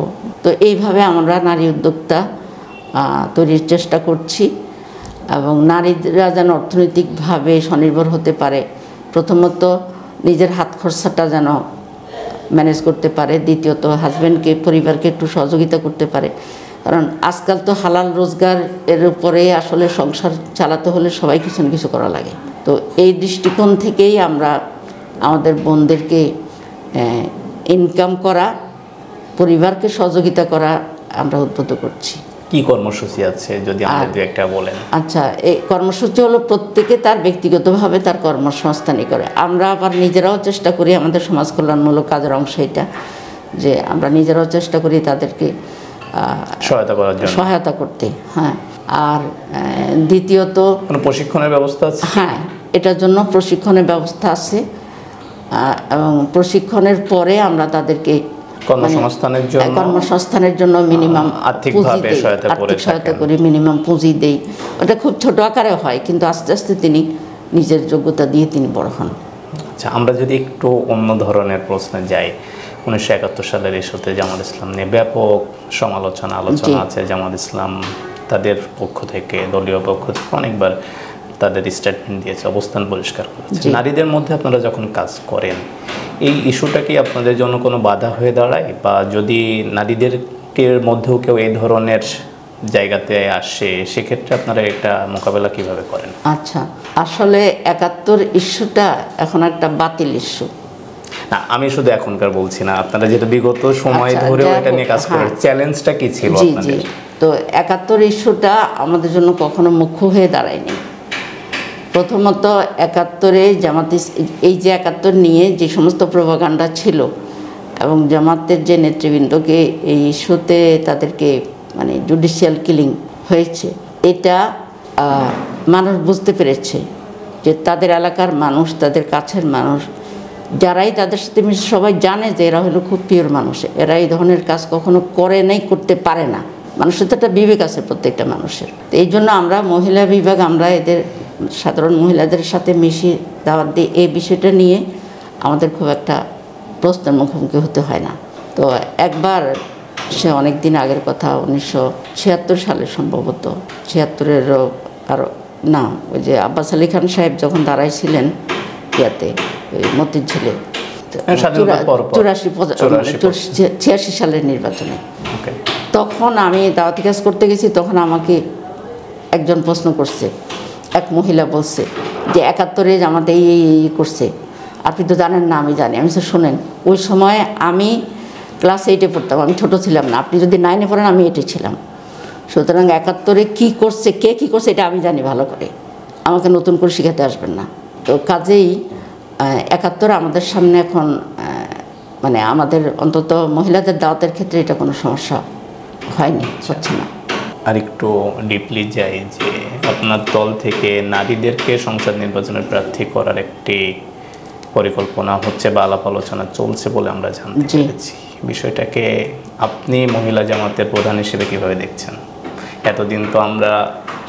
তো এইভাবে আমরা নারী উদ্যোক্তা তৈরির চেষ্টা করছি এবং নারীরা যেন অর্থনৈতিকভাবে স্বনির্ভর হতে পারে। প্রথমত নিজের হাত খরচাটা যেন ম্যানেজ করতে পারে, দ্বিতীয়ত হাজব্যান্ডকে, পরিবারকে একটু সহযোগিতা করতে পারে। কারণ আজকাল তো হালাল রোজগার এর উপরে আসলে সংসার চালাতে হলে সবাই কিছু না কিছু করা লাগে। তো এই দৃষ্টিকোণ থেকেই আমরা আমাদের বোনদেরকে ইনকাম করা, পরিবারকে সহযোগিতা করা আমরা উদ্বুদ্ধ করছি। কি কর্মসূচি আছে যদি আমাদের একটা বলেন? আচ্ছা, এই কর্মসূচি হলো প্রত্যেকে তার ব্যক্তিগতভাবে তার কর্মসংস্থানই করে। আমরা আবার নিজেরাও চেষ্টা করি, আমাদের সমাজ কল্যাণমূলক কাজের অংশ এটা, যে আমরা নিজেরাও চেষ্টা করি তাদেরকে সহায়তা করতে। হ্যাঁ, আর দ্বিতীয়ত কোনো প্রশিক্ষণের ব্যবস্থা আছে? হ্যাঁ, এটার জন্য প্রশিক্ষণের ব্যবস্থা আছে। এবং প্রশিক্ষণের পরে আমরা তাদেরকে কর্মসংস্থানের জন্য মিনিমাম আর্থিকভাবে সহায়তা করি, মিনিমাম পুঁজি দেই। ওটা খুব ছোট আকারে হয়, কিন্তু আস্তে আস্তে তিনি নিজের যোগ্যতা দিয়ে তিনি বড় হন। আচ্ছা, আমরা যদি একটু অন্য ধরনের প্রশ্নে যাই, 1971 সালের ইস্যুতে জামাত ইসলাম নিয়ে ব্যাপক আলোচনা আছে। জামাত ইসলাম তাদের পক্ষ থেকে, দলীয় পক্ষ থেকে অনেকবার তাদের স্টেটমেন্ট দিয়েছে, অবস্থান পরিষ্কার করেছে। নারীদের মধ্যে আপনারা যখন কাজ করেন, এই ইস্যুটা কি আপনাদের জন্য কোনো বাধা হয়ে দাঁড়ায়? বা যদি নারীদের মধ্যেও কেউ এই ধরনের জায়গাতে আসে, সেক্ষেত্রে আপনারা এটা মোকাবেলা কিভাবে করেন? আচ্ছা, আসলে 71 ইস্যুটা এখন একটা বাতিল ইস্যু না, আমি শুধু এখনকার বলছি না, আপনারা যেটা বিগত সময় ধরে এটা নিয়ে কাজ করেন, চ্যালেঞ্জটা কি ছিল আপনাদের? তো 71 ইস্যুটা আমাদের জন্য কখনো মুখ্য হয়ে দাঁড়ায়নি। প্রথমত 71-এ এই যে 71 নিয়ে যে সমস্ত প্রোপাগান্ডা ছিল এবং জামাতের যে নেতৃবৃন্দকে এই ইস্যুতে তাদেরকে মানে জুডিশিয়াল কিলিং হয়েছে, এটা মানুষ বুঝতে পেরেছে যে তাদের এলাকার মানুষ, তাদের কাছের মানুষ যারাই তাদের সাথে মিশে সবাই জানে যে এরা হলো খুব পিওর মানুষ, এরা এই ধরনের কাজ কখনো করে নাই, করতে পারে না। মানুষের তো একটা বিবেক আছে প্রত্যেকটা মানুষের। তো এই জন্য আমরা মহিলা বিভাগ, আমরা এদের সাধারণ মহিলাদের সাথে মিশিয়ে দাওয়াত দিই। এই বিষয়টা নিয়ে আমাদের খুব একটা প্রশ্নের মুখোমুখি হতে হয় না। তো একবার, সে অনেক দিন আগের কথা, 1976 সালে সম্ভবত, 76-এরও আরও না, ওই যে আব্বাস আলী খান সাহেব যখন দাঁড়াইছিলেন ইয়াতে ওই মতিঝিলে 86 সালের নির্বাচনে, তখন আমি দাওয়াতি কাজ করতে গেছি। তখন আমাকে একজন প্রশ্ন করছে, এক মহিলা বলছে যে 71-এ আমাদের এই করছে, আপনি তো জানেন না? আমি জানি। আমি তো শোনেন, ওই সময় আমি ক্লাস 8-এ পড়তাম, আমি ছোট ছিলাম না। আপনি যদি 9-এ পড়েন, আমি 8-এ ছিলাম। সুতরাং 71-এ কী করছে, কে কী করছে, এটা আমি জানি ভালো করে, আমাকে নতুন করে শিখাতে আসবেন না। তো কাজেই 71 আমাদের সামনে এখন মানে আমাদের অন্তত মহিলাদের দাওয়াতের ক্ষেত্রে এটা কোনো সমস্যা হয়নি, হচ্ছে না। আর একটু ডিপলি যাই যে আপনার দল থেকে নারীদেরকে সংসদ নির্বাচনের প্রার্থী করার একটি পরিকল্পনা হচ্ছে বা আলাপ আলোচনা চলছে বলে আমরা জানতে পেরেছি। বিষয়টাকে আপনি মহিলা জামাতের প্রধান হিসেবে কিভাবে দেখছেন? এতদিন তো আমরা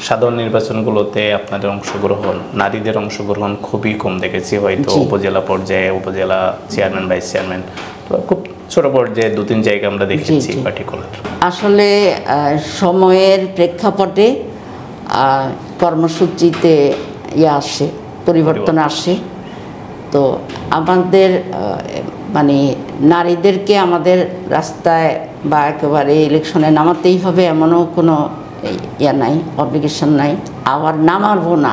সাধারণ নির্বাচনগুলোতে আপনাদের অংশগ্রহণ, নারীদের অংশগ্রহণ খুবই কম দেখেছি। হয়তো উপজেলা পর্যায়ে উপজেলা চেয়ারম্যান, ভাইস চেয়ারম্যান, তো খুব ছোট পর্যায়ে 2-3 জায়গা আমরা দেখেছি পার্টিকুলার। আসলে সময়ের প্রেক্ষাপটে কর্মসূচিতে আসে, পরিবর্তন আসে। তো আমাদের মানে নারীদেরকে আমাদের রাস্তায় বা একেবারে ইলেকশনে নামাতেই হবে এমনও কোনো নাই, অব্লিগেশন নাই। আবার নামাবো না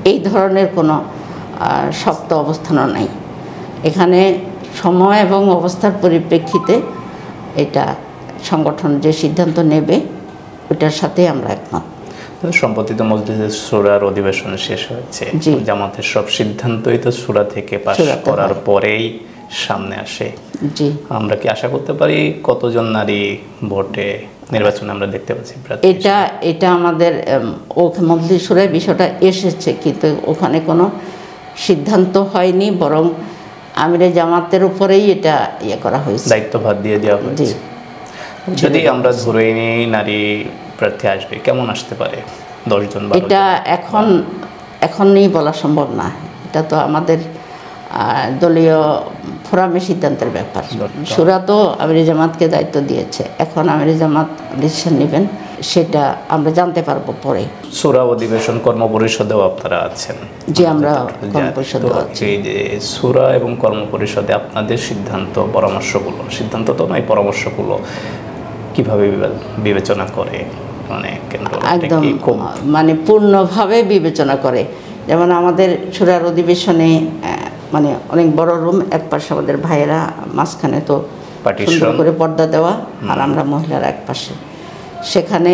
এই ধরনের কোনো শক্ত অবস্থানও নাই। এখানে সময় এবং অবস্থার পরিপ্রেক্ষিতে এটা সংগঠন যে সিদ্ধান্ত নেবে ওটার সাথে আমরা একমত। সম্প্রতি তো মজলিসে সূরার অধিবেশন শেষ হয়েছে, জামাতের সব সিদ্ধান্তই তো সূরা থেকে পাস করার পরেই সামনে আসে। জি, আমরা কি আশা করতে পারি কতজন নারী ভোটে নির্বাচনে আমরা দেখতে পাচ্ছি? এটা আমাদের মজলিস সূরায় বিষয়টা এসেছে, কিন্তু ওখানে কোনো সিদ্ধান্ত হয়নি, বরং আমিরে জামাতের উপরেই এটা করা হয়েছে, দায়িত্বভার দিয়ে দেওয়া হয়েছে। যদি আমরা ধরেই নিই নারী প্রার্থী আসবে, কেমন আসতে পারে? 10 জন? এটা এখনই বলা সম্ভব না। এটা তো আমাদের দলীয় ফোরামের সিদ্ধান্তের ব্যাপার। সূরা তো আমিরে জামাতকে দায়িত্ব দিয়েছে, এখন আমিরে জামাত ডিসিশন নেবেন, সেটা আমরা জানতে পারবো পরে। সূরা অধিবেশন কর্মপরিষদেও আপনারা আছেন? জি, আমরা কর্মপরিষদে আছি। এই যে সূরা এবং কর্মপরিষদে আপনাদের সিদ্ধান্ত, পরামর্শগুলো, সিদ্ধান্ত তো নয়, পরামর্শগুলো কিভাবে বিবেচনা করে? একদম মানে পূর্ণভাবে বিবেচনা করে। যেমন আমাদের সূরার অধিবেশনে মানে অনেক বড় রুম, এক পাশে আমাদের ভাইয়েরা, মাঝখানে তো সুন্দর করে পর্দা দেওয়া, আর আমরা মহিলারা এক পাশে। সেখানে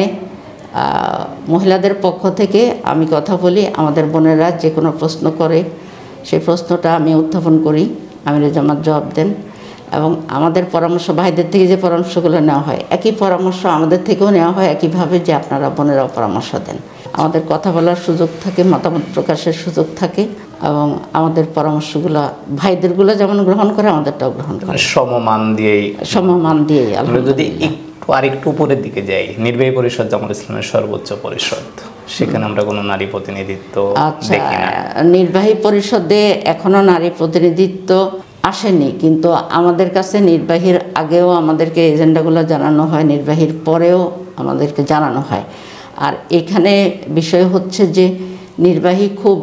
মহিলাদের পক্ষ থেকে আমি কথা বলি, আমাদের বোনেরা যে কোনো প্রশ্ন করে সেই প্রশ্নটা আমি উত্থাপন করি, আমিরে জামাত জবাব দেন, এবং আমাদের পরামর্শ, ভাইদের থেকে যে পরামর্শগুলো নেওয়া হয় একই পরামর্শ আমাদের থেকেও নেওয়া হয় একইভাবে, যে আপনারা বোনেরাও পরামর্শ দেন। আমাদের কথা বলার সুযোগ থাকে, মতামত প্রকাশের সুযোগ থাকে, এবং আমাদের পরামর্শগুলো ভাইদেরগুলো যেমন গ্রহণ করে আমাদেরটাও গ্রহণ করে, সমমান দিয়েই। সমমান দিয়ে। আমরা যদি একটু আরেকটু উপরের দিকে যাই, নির্বাহী পরিষদ জামাত ইসলামের সর্বোচ্চ পরিষদ, সেখানে আমরা কোনো নারী প্রতিনিধিত্ব আচ্ছা, দেখি না। নির্বাহী পরিষদে এখনো নারী প্রতিনিধিত্ব আসেনি, কিন্তু আমাদের কাছে নির্বাহীর আগেও আমাদেরকে এজেন্ডাগুলো জানানো হয়, নির্বাহীর পরেও আমাদেরকে জানানো হয়। আর এখানে বিষয় হচ্ছে যে নির্বাহী খুব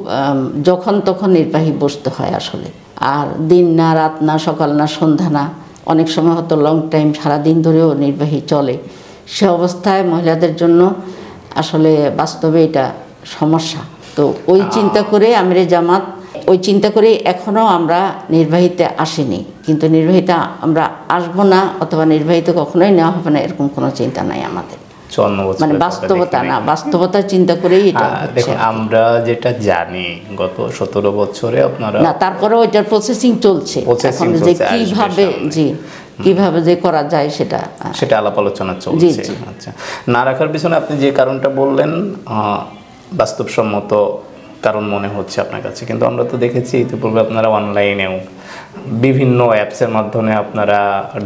যখন তখন নির্বাহী বসতে হয় আসলে, আর দিন না, রাত না, সকাল না, সন্ধ্যা না, অনেক সময় হয়তো লং টাইম সারাদিন ধরেও নির্বাহী চলে। সে অবস্থায় মহিলাদের জন্য আসলে বাস্তবে এটা সমস্যা। তো ওই চিন্তা করে আমিরে জামাত, ওই চিন্তা করে এখনও আমরা নির্বাহীতে আসিনি, কিন্তু নির্বাহীতে আমরা আসবো না অথবা নির্বাহীতে কখনোই নেওয়া হবে না, এরকম কোনো চিন্তা নাই আমাদের। মানে বাস্তবতা না, বাস্তবতা চিন্তা করেই এটা দেখুন, আমরা যেটা জানি গত 17 বছরে আপনারা না, তারপরে ওইটার প্রসেসিং চলছে, এখন যে কিভাবে কিভাবে যে করা যায় সেটা আলাপ আলোচনা চলছে। আচ্ছা, না রাখার পিছনে আপনি যে কারণটা বললেন বাস্তবসম্মত কারণ মনে হচ্ছে আপনার কাছে, কিন্তু আমরা তো দেখেছি ইতিপূর্বে আপনারা অনলাইনেও বিভিন্ন অ্যাপসের মাধ্যমে আপনারা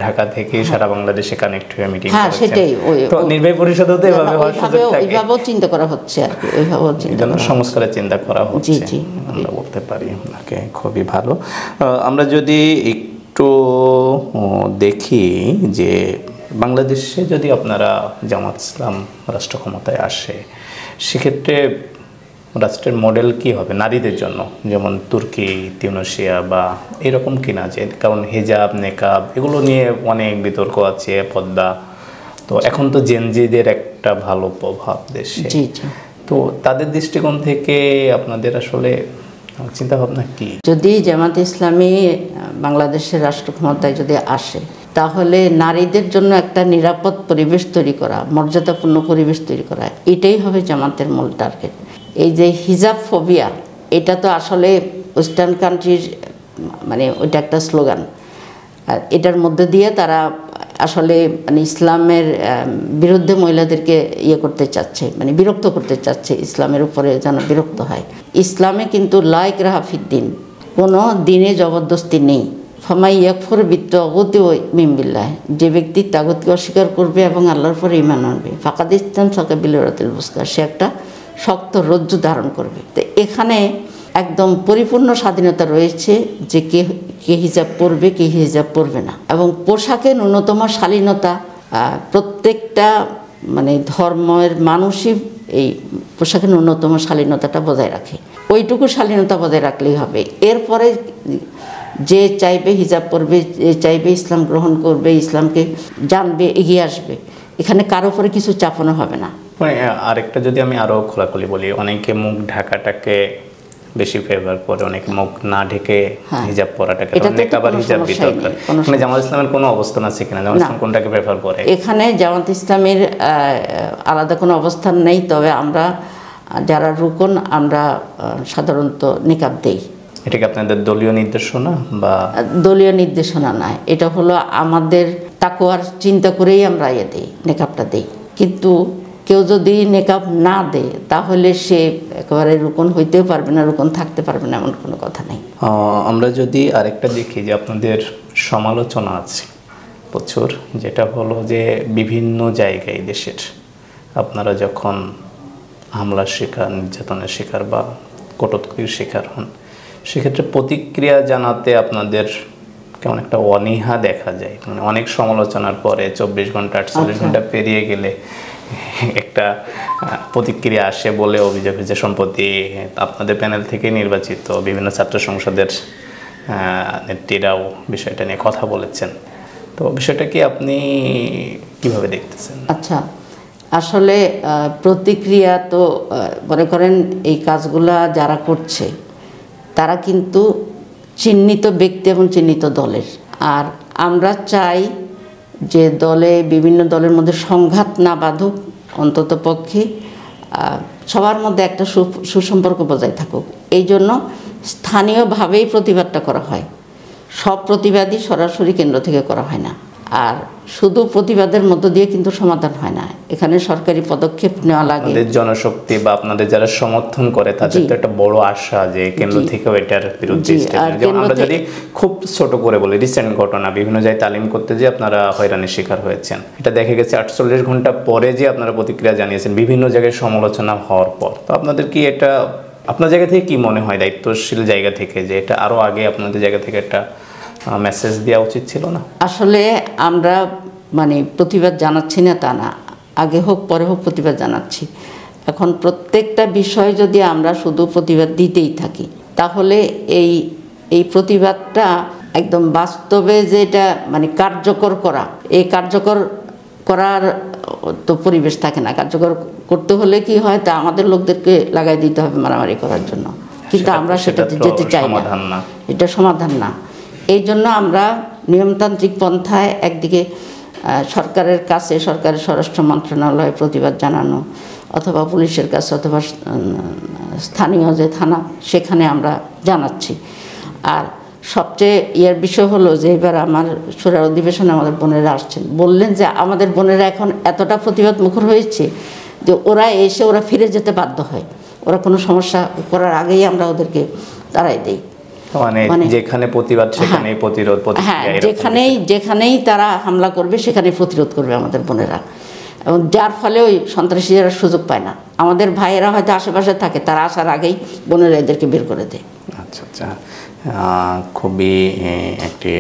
ঢাকা থেকে সারা বাংলাদেশে কানেক্ট হয়ে মিটিং করেছেন। সেটাই, তো নির্বাহী পরিষদেও তো এভাবে হওয়ার সুযোগ থাকে, ওইভাবেও চিন্তা করা হচ্ছে আর কি, ওইভাবেও চিন্তা সংস্কারের চিন্তা করা হচ্ছে, আমরা বলতে পারি। ওকে, খুবই ভালো। আমরা যদি একটু দেখি যে বাংলাদেশে যদি আপনারা জামাত ইসলাম রাষ্ট্র ক্ষমতায় আসে, সেক্ষেত্রে রাষ্ট্রের মডেল কি হবে নারীদের জন্য, যেমন তুর্কি, তিউনিসিয়া বা এরকম কিনা? যে কারণ হিজাব, নেকাব এগুলো নিয়ে অনেক বিতর্ক আছে, পর্দা। তো এখন তো জেনজিদের একটা ভালো প্রভাব দেশে, তো তাদের দৃষ্টিকোণ থেকে আপনাদের আসলে চিন্তা ভাবনা কি? যদি জামাত ইসলামী বাংলাদেশের রাষ্ট্র ক্ষমতায় যদি আসে, তাহলে নারীদের জন্য একটা নিরাপদ পরিবেশ তৈরি করা, মর্যাদাপূর্ণ পরিবেশ তৈরি করা, এটাই হবে জামাতের মূল টার্গেট। এই যে হিজাব ফোবিয়া, এটা তো আসলে ওয়েস্টার্ন কান্ট্রির মানে ওইটা একটা স্লোগান, এটার মধ্যে দিয়ে তারা আসলে মানে ইসলামের বিরুদ্ধে মহিলাদেরকে করতে চাচ্ছে, মানে বিরক্ত করতে চাচ্ছে, ইসলামের উপরে যেন বিরক্ত হয়। ইসলামে কিন্তু লা ইকরাহা ফিদ্দিন, কোনো দিনে জবরদস্তি নেই। ফামাই ইয়াকফুর বিত্তাগুতি মিন বিল্লাহ, যে ব্যক্তি তাগুতকে অস্বীকার করবে এবং আল্লাহর উপরে ঈমান আনবে, ফাকাদ ইসতামসাকা বিল উরওয়াতিল উসকা, সে একটা শক্ত রজ্জু ধারণ করবে। তো এখানে একদম পরিপূর্ণ স্বাধীনতা রয়েছে যে কে হিজাব পরবে, কে হিজাব পরবে না, এবং পোশাকে ন্যূনতম শালীনতা প্রত্যেকটা মানে ধর্মের মানুষই এই পোশাকের ন্যূনতম শালীনতাটা বজায় রাখে। ওইটুকু শালীনতা বজায় রাখলেই হবে। এরপরে যে চাইবে হিজাব পরবে, যে চাইবে ইসলাম গ্রহণ করবে, ইসলামকে জানবে, এগিয়ে আসবে, এখানে কারো উপরে কিছু চাপানো হবে না। আরেকটা যদি আমি আরো খোলাখুলি বলি, অনেকে মুখ ঢাকাটাকে বেশি ফেভার করে, অনেকে মুখ না ঢেকে হিজাব পরাটাকে, নেকাব আর হিজাব বিতর্ক। মানে জামাত ইসলামের কোনো অবস্থান আছে কিনা? জামাত ইসলাম কোনটাকে প্রেফার করে? এখানে জামাত ইসলামের আলাদা কোনো অবস্থান নেই, তবে আমরা যারা রুকন আমরা সাধারণত নিকাব দেই। এটা কি আপনাদের দলীয় নির্দেশনা? বা দলীয় নির্দেশনা নয়, এটা হলো আমাদের তাকওয়ার চিন্তা করেই আমরা দেই, নেকাবটা দেই। কিন্তু কেউ যদি নেকাব না দেয় তাহলে সে একেবারে রুকন হইতেও পারবে না, রুকন থাকতে পারবে না, এমন কোনো কথা নেই। আমরা যদি আরেকটা দেখি যে আপনাদের সমালোচনা আছে প্রচুর, যেটা হলো যে বিভিন্ন জায়গায় দেশের আপনারা যখন হামলার শিকার, নির্যাতনের শিকার বা কটূক্তির শিকার হন, সেক্ষেত্রে প্রতিক্রিয়া জানাতে আপনাদের কেমন একটা অনীহা দেখা যায়। মানে অনেক সমালোচনার পরে 24 ঘন্টা 48 ঘন্টা পেরিয়ে গেলে একটা প্রতিক্রিয়া আসে বলে অভিযোগ হয়েছে। সম্প্রতি আপনাদের প্যানেল থেকে নির্বাচিত বিভিন্ন ছাত্র সংসদের নেত্রীরাও বিষয়টা নিয়ে কথা বলেছেন। তো বিষয়টা কি আপনি কিভাবে দেখতেছেন? আচ্ছা, আসলে প্রতিক্রিয়া তো মনে করেন এই কাজগুলা যারা করছে তারা কিন্তু চিহ্নিত ব্যক্তি এবং চিহ্নিত দলের। আর আমরা চাই যে বিভিন্ন দলের মধ্যে সংঘাত না বাঁধুক, অন্তত পক্ষে সবার মধ্যে একটা সুসম্পর্ক বজায় থাকুক। এই জন্য স্থানীয়ভাবেই প্রতিবাদটা করা হয়, সব প্রতিবাদই সরাসরি কেন্দ্র থেকে করা হয় না। আর শুধু প্রতিবাদের মধ্য দিয়ে কিন্তু সমাধান হয় না, এখানে সরকারি পদক্ষেপ নেওয়া লাগে। আপনাদের জনশক্তি বা আপনাদের যারা সমর্থন করে তাদের তো একটা বড় আশা যে কেন্দ্র থেকেও এটার বিরুদ্ধে যেমন আমরা যদি খুব ছোট করে বলি, রিসেন্ট ঘটনা, বিভিন্ন জায়গায় তালিম করতে যে আপনারা হয়রানির শিকার হয়েছেন, এটা দেখা গেছে 48 ঘন্টা পরে যে আপনারা প্রতিক্রিয়া জানিয়েছেন বিভিন্ন জায়গায় সমালোচনা হওয়ার পর। তো আপনাদের কি এটা আপনার জায়গা থেকে কি মনে হয়, দায়িত্বশীল জায়গা থেকে, যে এটা আরো আগে আপনাদের জায়গা থেকে একটা মেসেজ দেওয়া উচিত ছিল না? আসলে আমরা মানে প্রতিবাদ জানাচ্ছি না তা না, আগে হোক পরে হোক প্রতিবাদ জানাচ্ছি। এখন প্রত্যেকটা বিষয় যদি আমরা শুধু প্রতিবাদ দিতেই থাকি তাহলে এই প্রতিবাদটা একদম বাস্তবে যেটা মানে কার্যকর করা, এই কার্যকর করার তো পরিবেশ থাকে না। কার্যকর করতে হলে কি হয়, তা আমাদের লোকদেরকে লাগাই দিতে হবে মারামারি করার জন্য, কিন্তু আমরা সেটাতে যেতে চাই না, এটা সমাধান না। এই জন্য আমরা নিয়মতান্ত্রিক পন্থায় একদিকে সরকারের কাছে, সরকারের স্বরাষ্ট্র মন্ত্রণালয়ে প্রতিবাদ জানানো, অথবা পুলিশের কাছে, অথবা স্থানীয় যে থানা সেখানে আমরা জানাচ্ছি। আর সবচেয়ে বিষয় হলো যে এবার আমার সুরার অধিবেশনে আমাদের বোনেরা আসছেন, বললেন যে আমাদের বোনেরা এখন এতটা প্রতিবাদ মুখর হয়েছে যে ওরা ফিরে যেতে বাধ্য হয়, ওরা কোনো সমস্যা করার আগেই আমরা ওদেরকে তাড়াই দিই। মানে যেখানে প্রতিবাদ সেখানেই প্রতিরোধ, হ্যাঁ, যেখানেই তারা হামলা করবে সেখানেই প্রতিরোধ করবে আমাদের বোনেরা, এবং যার ফলে ওই সন্ত্রাসীরা সুযোগ পায় না। আমাদের ভাইয়েরা হয়তো আশেপাশে থাকে, তারা আসার আগেই বোনেরা এদেরকে বের করে দেয়। আচ্ছা আচ্ছা, খুবই একটি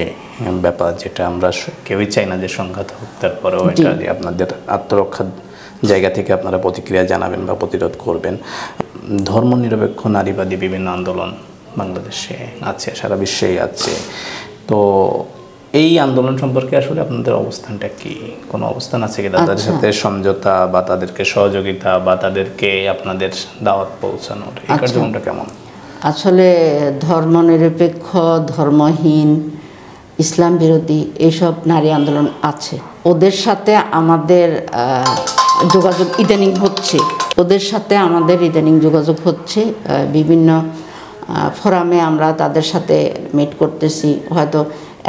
ব্যাপার যেটা আমরা কেউই চাই না যে সংঘাত হোক, তারপরেও এটা যে আপনাদের আত্মরক্ষার জায়গা থেকে আপনারা প্রতিক্রিয়া জানাবেন বা প্রতিরোধ করবেন। ধর্মনিরপেক্ষ নারীবাদী বিভিন্ন আন্দোলন বাংলাদেশে আছে, সারা বিশ্বেই আছে। তো এই আন্দোলন সম্পর্কে আসলে আপনাদের অবস্থানটা কি? কোনো অবস্থান আছে কি তাদের সাথে সমঝোতা বা তাদেরকে সহযোগিতা বা তাদেরকে আপনাদের দাওয়াত পৌঁছানোর, এই কার্যক্রমটা কেমন? আসলে ধর্মনিরপেক্ষ, ধর্মহীন, ইসলাম বিরোধী এইসব নারী আন্দোলন আছে, ওদের সাথে আমাদের যোগাযোগ ইদানিং হচ্ছে, যোগাযোগ হচ্ছে। বিভিন্ন ফোরামে আমরা তাদের সাথে মিট করতেছি, হয়তো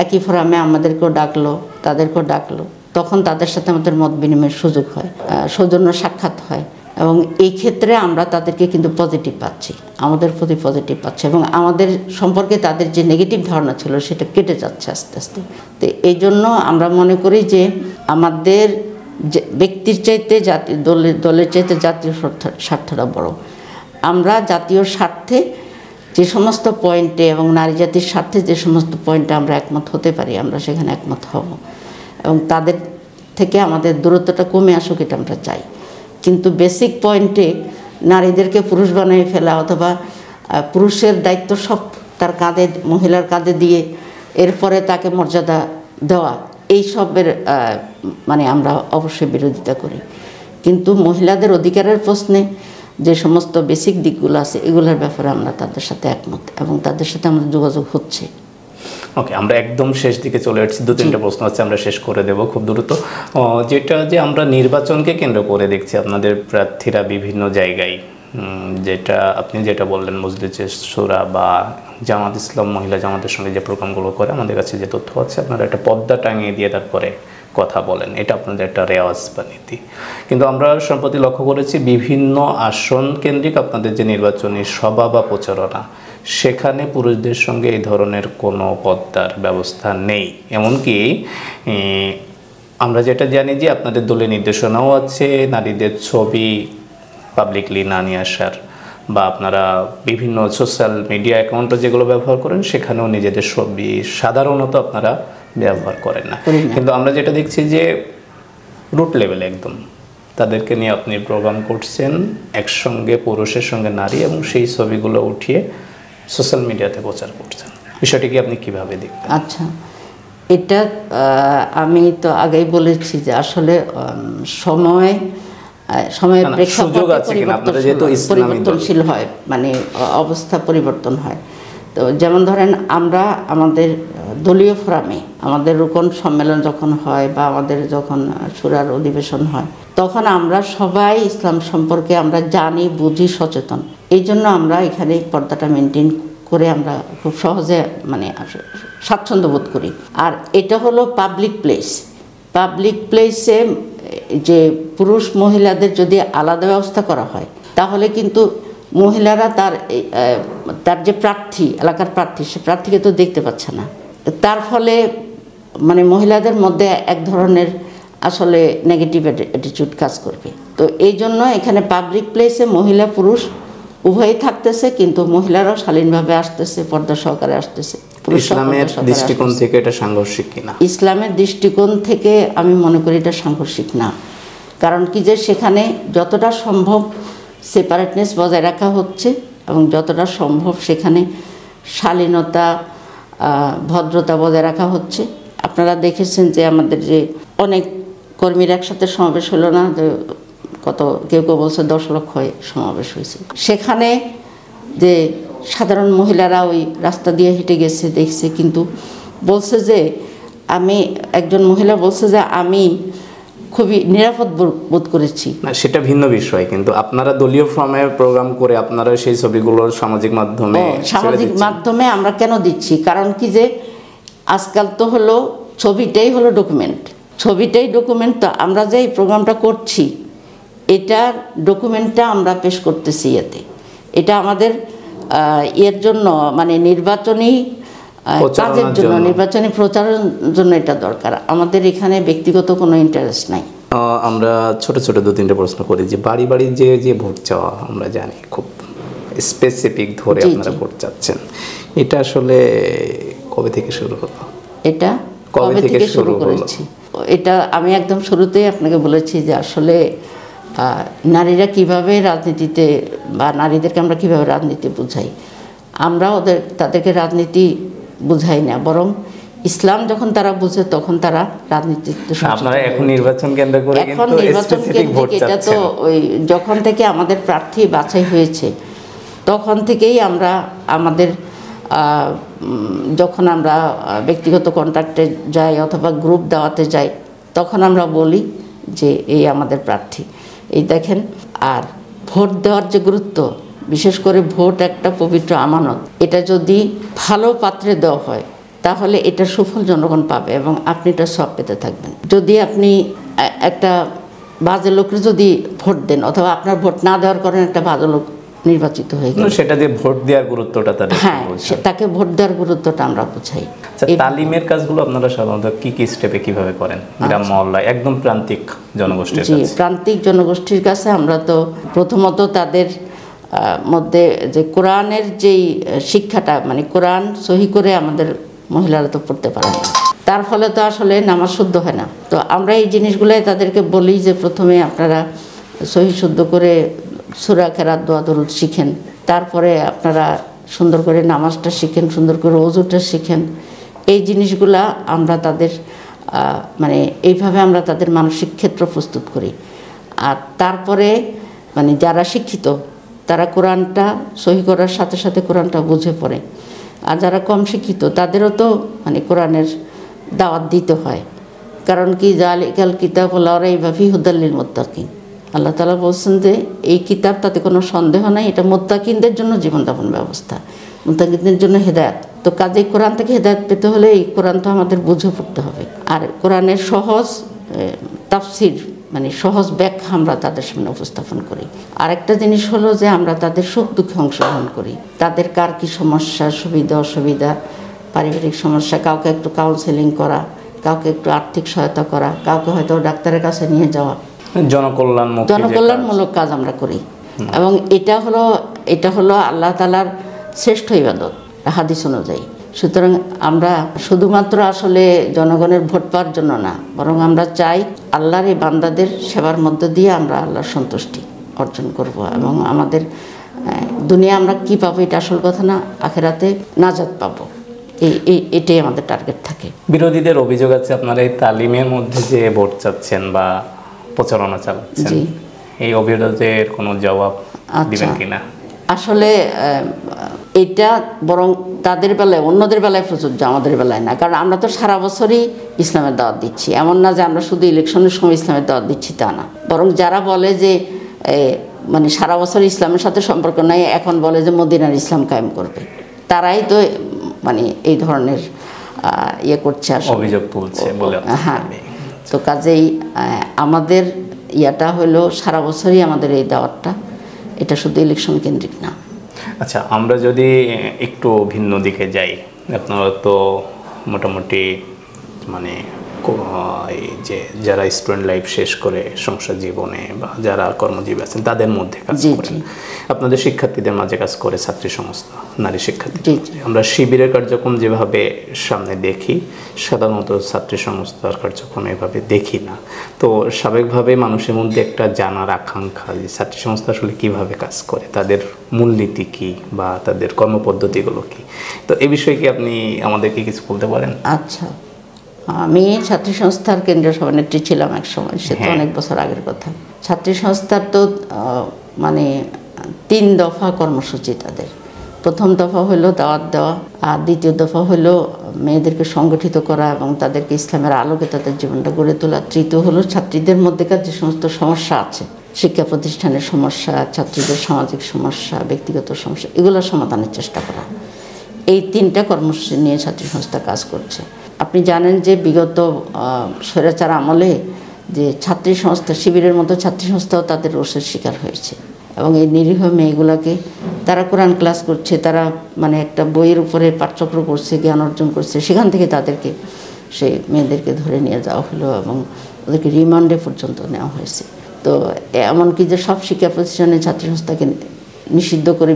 একই ফোরামে আমাদেরকেও ডাকলো, তাদেরকেও ডাকলো, তখন তাদের সাথে আমাদের মত বিনিময়ের সুযোগ হয়, সৌজন্য সাক্ষাৎ হয়, এবং এই ক্ষেত্রে আমরা তাদেরকে কিন্তু পজিটিভ পাচ্ছি, আমাদের প্রতি পজিটিভ পাচ্ছি, এবং আমাদের সম্পর্কে তাদের যে নেগেটিভ ধারণা ছিল সেটা কেটে যাচ্ছে আস্তে আস্তে। তো এই জন্য আমরা মনে করি যে আমাদের ব্যক্তির চাইতে দলের চাইতে জাতীয় স্বার্থটা বড়। আমরা জাতীয় স্বার্থে যে সমস্ত পয়েন্টে এবং নারী জাতির স্বার্থে যে সমস্ত পয়েন্টে আমরা একমত হতে পারি, আমরা সেখানে একমত হব, এবং তাদের থেকে আমাদের দূরত্বটা কমে আসুক, এটা আমরা চাই। কিন্তু বেসিক পয়েন্টে নারীদেরকে পুরুষ বানিয়ে ফেলা, অথবা পুরুষের দায়িত্ব সব তার কাঁধে, মহিলার কাঁধে দিয়ে এরপরে তাকে মর্যাদা দেওয়া, এইসবের মানে আমরা অবশ্যই বিরোধিতা করি। কিন্তু মহিলাদের অধিকারের প্রশ্নে যে সমস্ত বেসিক দিকগুলো আছে এগুলোর ব্যাপারে আমরা তাদের সাথে একমত, এবং তাদের সাথে আমাদের যোগাযোগ হচ্ছে। ওকে, আমরা একদম শেষ দিকে চলে আসছি, 2-3টা প্রশ্ন আছে, আমরা শেষ করে দেব খুব দ্রুত। যেটা যে আমরা নির্বাচনকে কেন্দ্র করে দেখছি আপনাদের প্রার্থীরা বিভিন্ন জায়গায়, যেটা আপনি যেটা বললেন মজলিসে শুরা বা জামাত ইসলাম মহিলা জামাতের সঙ্গে যে প্রোগ্রামগুলো করে, আমাদের কাছে যে তথ্য আছে আপনারা একটা পর্দা টাঙিয়ে দিয়ে তারপরে কথা বলেন, এটা আপনাদের একটা রেওয়াজ বা নীতি। কিন্তু আমরা সম্প্রতি লক্ষ্য করেছি বিভিন্ন আসন কেন্দ্রিক আপনাদের যে নির্বাচনী সভা বা প্রচারণা, সেখানে পুরুষদের সঙ্গে এই ধরনের কোনো পর্দার ব্যবস্থা নেই। এমনকি আমরা যেটা জানি যে আপনাদের দলের নির্দেশনাও আছে নারীদের ছবি পাবলিকলি না নিয়ে আসার, বা আপনারা বিভিন্ন সোশ্যাল মিডিয়া অ্যাকাউন্টে যেগুলো ব্যবহার করেন সেখানেও নিজেদের ছবি সাধারণত আপনারা ব্যবহার করেন না। কিন্তু আমরা যেটা দেখছি যে রুট লেভেলে একদম তাদেরকে নিয়ে আপনি প্রোগ্রাম করছেন, একসঙ্গে পুরুষের সঙ্গে নারী, এবং সেই ছবিগুলো উঠিয়ে সোশ্যাল মিডিয়াতে প্রচার করছেন। বিষয়টি কি আপনি কিভাবে দেখবেন? আচ্ছা, এটা আমি তো আগেই বলেছি যে আসলে সময়ের প্রেক্ষাপটে পরিবর্তনশীল হয়, মানে অবস্থা পরিবর্তন হয়। তো যেমন ধরেন আমরা আমাদের দলীয় ফোরামে আমাদের রুকন সম্মেলন যখন হয় বা আমাদের যখন শুরার অধিবেশন হয়, তখন আমরা সবাই ইসলাম সম্পর্কে আমরা জানি, বুঝি, সচেতন। এই জন্য আমরা এখানে পর্দাটা মেনটেন করে আমরা খুব সহজে মানে স্বাচ্ছন্দ্য বোধ করি। আর এটা হলো পাবলিক প্লেস, পাবলিক প্লেসে যে পুরুষ মহিলাদের যদি আলাদা ব্যবস্থা করা হয় তাহলে কিন্তু মহিলারা তার যে প্রার্থী, এলাকার প্রার্থী, সে প্রার্থীকে তো দেখতে পাচ্ছে না। তার ফলে মানে মহিলাদের মধ্যে এক ধরনের আসলে নেগেটিভ অ্যাটিটিউড কাজ করবে। তো এই জন্য এখানে পাবলিক প্লেসে মহিলা পুরুষ উভয়ই থাকতেছে, কিন্তু মহিলারাও শালীনভাবে আসতেছে, পর্দা সহকারে আসতেছে। ইসলামের দৃষ্টিকোণ থেকে এটা সাংঘর্ষিক কিনা? ইসলামের দৃষ্টিকোণ থেকে আমি মনে করি এটা সাংঘর্ষিক না। কারণ কি যে সেখানে যতটা সম্ভব সেপারেটনেস বজায় রাখা হচ্ছে এবং যতটা সম্ভব সেখানে শালীনতা, ভদ্রতা বজায় রাখা হচ্ছে। আপনারা দেখেছেন যে আমাদের যে অনেক কর্মীর একসাথে সমাবেশ হলো না, যে কত কেউ কেউ বলছে 10 লক্ষ সমাবেশ হয়েছে। সেখানে যে সাধারণ মহিলারা ওই রাস্তা দিয়ে হেঁটে গেছে, দেখছে, কিন্তু বলছে যে একজন মহিলা বলছে যে আমি খুবই নিরাপদ বোধ করেছি। না, সেটা ভিন্ন বিষয়, কিন্তু আপনারা দলীয় ফর্মে প্রোগ্রাম করে আপনারা সেই ছবিগুলোর সামাজিক মাধ্যমে আমরা কেন দিচ্ছি? কারণ কি যে আজকাল তো হলো ছবিটাই হলো ডকুমেন্ট, তো আমরা যে এই প্রোগ্রামটা করছি এটার ডকুমেন্টটা আমরা পেশ করতেছি এতে। এটা আমাদের এর জন্য মানে নির্বাচনী কাজের জন্য, নির্বাচনী প্রচারের জন্য এটা দরকার। আমাদের এখানে ব্যক্তিগত কোনো ইন্টারেস্ট নাই। আমরা ছোট ছোট 2-3টে প্রশ্ন করি যে বাড়ি বাড়ি যে ভোট চাওয়া, আমরা জানি খুব স্পেসিফিক ধরে আপনারা ভোট চাচ্ছেন, এটা আসলে কবে থেকে শুরু হলো? এটা কবে থেকে শুরু করেছি এটা আমি একদম শুরুতেই আপনাকে বলেছি যে আসলে নারীরা কিভাবে রাজনীতিতে, বা নারীদেরকে আমরা কিভাবে রাজনীতি বুঝাই। আমরা তাদেরকে রাজনীতি বুঝাই না, বরং ইসলাম যখন তারা বুঝে তখন তারা রাজনীতিতে। আপনারা এখন নির্বাচন কেন্দ্র করে এখন নির্বাচন কেন্দ্রিক, এটা তো ওই যখন থেকে আমাদের প্রার্থী বাছাই হয়েছে তখন থেকেই আমরা আমাদের যখন আমরা ব্যক্তিগত কন্ট্যাক্টে যাই অথবা গ্রুপ দাওয়াতে যাই তখন আমরা বলি যে এই আমাদের প্রার্থী, এই দেখেন। আর ভোট দেওয়ার যে গুরুত্ব, বিশেষ করে ভোট একটা পবিত্র আমানত, এটা যদি ভালো পাত্রে দেওয়া হয় তাহলে এটা সুফল জনগণ পাবে এবং আপনি এটা সব পেতে থাকবেন। যদি আপনি একটা বাজে লোকের যদি ভোট দেন অথবা আপনার ভোট না দেওয়ার কারণে একটা ভালো লোক নির্বাচিত হয়ে গেল, সেটা দিয়ে ভোট দেওয়ার গুরুত্বটা তাকে ভোট দেওয়ার গুরুত্বটা আমরা বুঝাই। তালিমের কাজগুলো আপনারা সাধারণত কি স্টেপে কিভাবে করেন গ্রাম মহল্লায়, একদম প্রান্তিক জনগোষ্ঠীর কাছে? প্রান্তিক জনগোষ্ঠীর কাছে আমরা তো প্রথমত তাদের মধ্যে যে কোরআনের যেই শিক্ষাটা, মানে কোরআন সহি করে আমাদের মহিলারা তো পড়তে পারে না, তার ফলে তো আসলে নামাজ শুদ্ধ হয় না। তো আমরা এই জিনিসগুলোই তাদেরকে বলি যে প্রথমে আপনারা সহি শুদ্ধ করে সূরা কেরাত, দোয়া দরুদ শিখেন, তারপরে আপনারা সুন্দর করে নামাজটা শিখেন, সুন্দর করে ওযুটা শিখেন। এই জিনিসগুলা আমরা তাদের মানে এইভাবে আমরা তাদের মানসিক ক্ষেত্র প্রস্তুত করি। আর তারপরে মানে যারা শিক্ষিত তারা কোরআনটা সহি করার সাথে সাথে কোরআনটা বুঝে পড়ে, আর যারা কম শিক্ষিত তাদেরও তো মানে কোরআনের দাওয়াত দিতে হয়। কারণ কি যালিকাল কিতাবুল লা রাইবা ফীহি হুদাল লিল মুত্তাকিন, আল্লাহ তাআলা বলছেন যে এই কিতাব, তাতে কোনো সন্দেহ নাই, এটা মুত্তাকিনদের জন্য জীবনযাপন ব্যবস্থা, মুত্তাকিনদের জন্য হেদায়েত। তো কাজেই কোরআন থেকে হেদায়েত পেতে হলে এই কোরআন তো আমাদের বুঝে পড়তে হবে। আর কোরআনের সহজ তাফসির মানে সহজ ব্যাখ্যা আমরা তাদের সামনে উপস্থাপন করি। আরেকটা জিনিস হলো যে আমরা তাদের সুখ দুঃখে অংশগ্রহণ করি, তাদের কার কী সমস্যা, সুবিধা অসুবিধা, পারিবারিক সমস্যা, কাউকে একটু কাউন্সেলিং করা, কাউকে একটু আর্থিক সহায়তা করা, কাউকে হয়তো ডাক্তারের কাছে নিয়ে যাওয়া, জনকল্যাণমূলক কাজ আমরা করি। এবং এটা হলো আল্লাহ তাআলার শ্রেষ্ঠ ইবাদত হাদিস অনুযায়ী। সুতরাং আমরা শুধুমাত্র আসলে জনগণের ভোট পাওয়ার জন্য না, বরং আমরা চাই আল্লাহর এই বান্দাদের সেবার মধ্য দিয়ে আমরা আল্লাহর সন্তুষ্টি অর্জন করব এবং আমাদের দুনিয়া আমরা কি পাবো এটা আসল কথা না, আখিরাতে নাজাত পাবো, এটাই আমাদের টার্গেট থাকে। বিরোধীদের অভিযোগ আছে আপনারা এই তালিমের মধ্যে যে ভোট চাচ্ছেন বা প্রচারণা চালাচ্ছেন, এই অভিযোগের কোনো জবাব দিবেন কিনা? আসলে এটা বরং তাদের বেলায়, অন্যদের বেলায় প্রযোজ্য, আমাদের বেলায় না। কারণ আমরা তো সারা বছরই ইসলামের দাওয়াত দিচ্ছি, এমন না যে আমরা শুধু ইলেকশনের সময় ইসলামের দাওয়াত দিচ্ছি, তা না। বরং যারা বলে যে মানে সারা বছর ইসলামের সাথে সম্পর্ক নাই, এখন বলে যে মদিনার ইসলাম কায়েম করবে, তারাই তো মানে এই ধরনের ইয়ে করছে, অভিযোগ তুলছে বলে। হ্যাঁ, তো কাজেই আমাদের ইয়াটা হলো সারা বছরই আমাদের এই দাওয়াতটা, এটা শুধু ইলেকশন কেন্দ্রিক না। আচ্ছা, আমরা যদি একটু ভিন্ন দিকে যাই, আপনারা তো মোটামুটি মানে এই যে যারা স্টুডেন্ট লাইফ শেষ করে সংসার জীবনে বা যারা কর্মজীবী আছেন তাদের মধ্যে কাজ করেন, আপনাদের শিক্ষার্থীদের মাঝে কাজ করে ছাত্রী সংস্থা, নারী শিক্ষার্থী। আমরা শিবিরের কার্যক্রম যেভাবে সামনে দেখি, সাধারণত ছাত্রী সংস্থার কার্যক্রম এভাবে দেখি না। তো স্বাভাবিকভাবে মানুষের মধ্যে একটা জানার আকাঙ্ক্ষা যে ছাত্রী সংস্থা আসলে কীভাবে কাজ করে, তাদের মূলনীতি কী বা তাদের কর্মপদ্ধতিগুলো কী। তো এই বিষয়ে কি আপনি আমাদেরকে কিছু বলতে পারেন? আচ্ছা, আমি ছাত্রী সংস্থার কেন্দ্রীয় সভানেত্রী ছিলাম এক সময়, সে তো অনেক বছর আগের কথা। ছাত্রী সংস্থার তো মানে 3 দফা কর্মসূচি তাদের। প্রথম দফা হলো দাওয়াত দেওয়া, আর দ্বিতীয় দফা হলো মেয়েদেরকে সংগঠিত করা এবং তাদেরকে ইসলামের আলোকে তাদের জীবনটা গড়ে তোলা। তৃতীয় হলো ছাত্রীদের মধ্যেকার যে সমস্ত সমস্যা আছে, শিক্ষা প্রতিষ্ঠানের সমস্যা, ছাত্রীদের সামাজিক সমস্যা, ব্যক্তিগত সমস্যা, এগুলো সমাধানের চেষ্টা করা। এই 3টা কর্মসূচি নিয়ে ছাত্রী সংস্থা কাজ করছে। আপনি জানেন যে বিগত স্বৈরাচার আমলে যে ছাত্রী সংস্থা, শিবিরের মতো ছাত্রী সংস্থাও তাদের রোষের শিকার হয়েছে এবং এই নিরীহ মেয়েগুলোকে তারা কোরআন ক্লাস করছে, তারা মানে একটা বইয়ের উপরে পাঠচক্র করছে, জ্ঞান অর্জন করছে, সেখান থেকে তাদেরকে সেই মেয়েদেরকে ধরে নিয়ে যাওয়া হলো এবং ওদেরকে রিমান্ডে পর্যন্ত নেওয়া হয়েছে। তো এমনকি যে সব শিক্ষা প্রতিষ্ঠানে ছাত্রী সংস্থাকে নিষিদ্ধ করে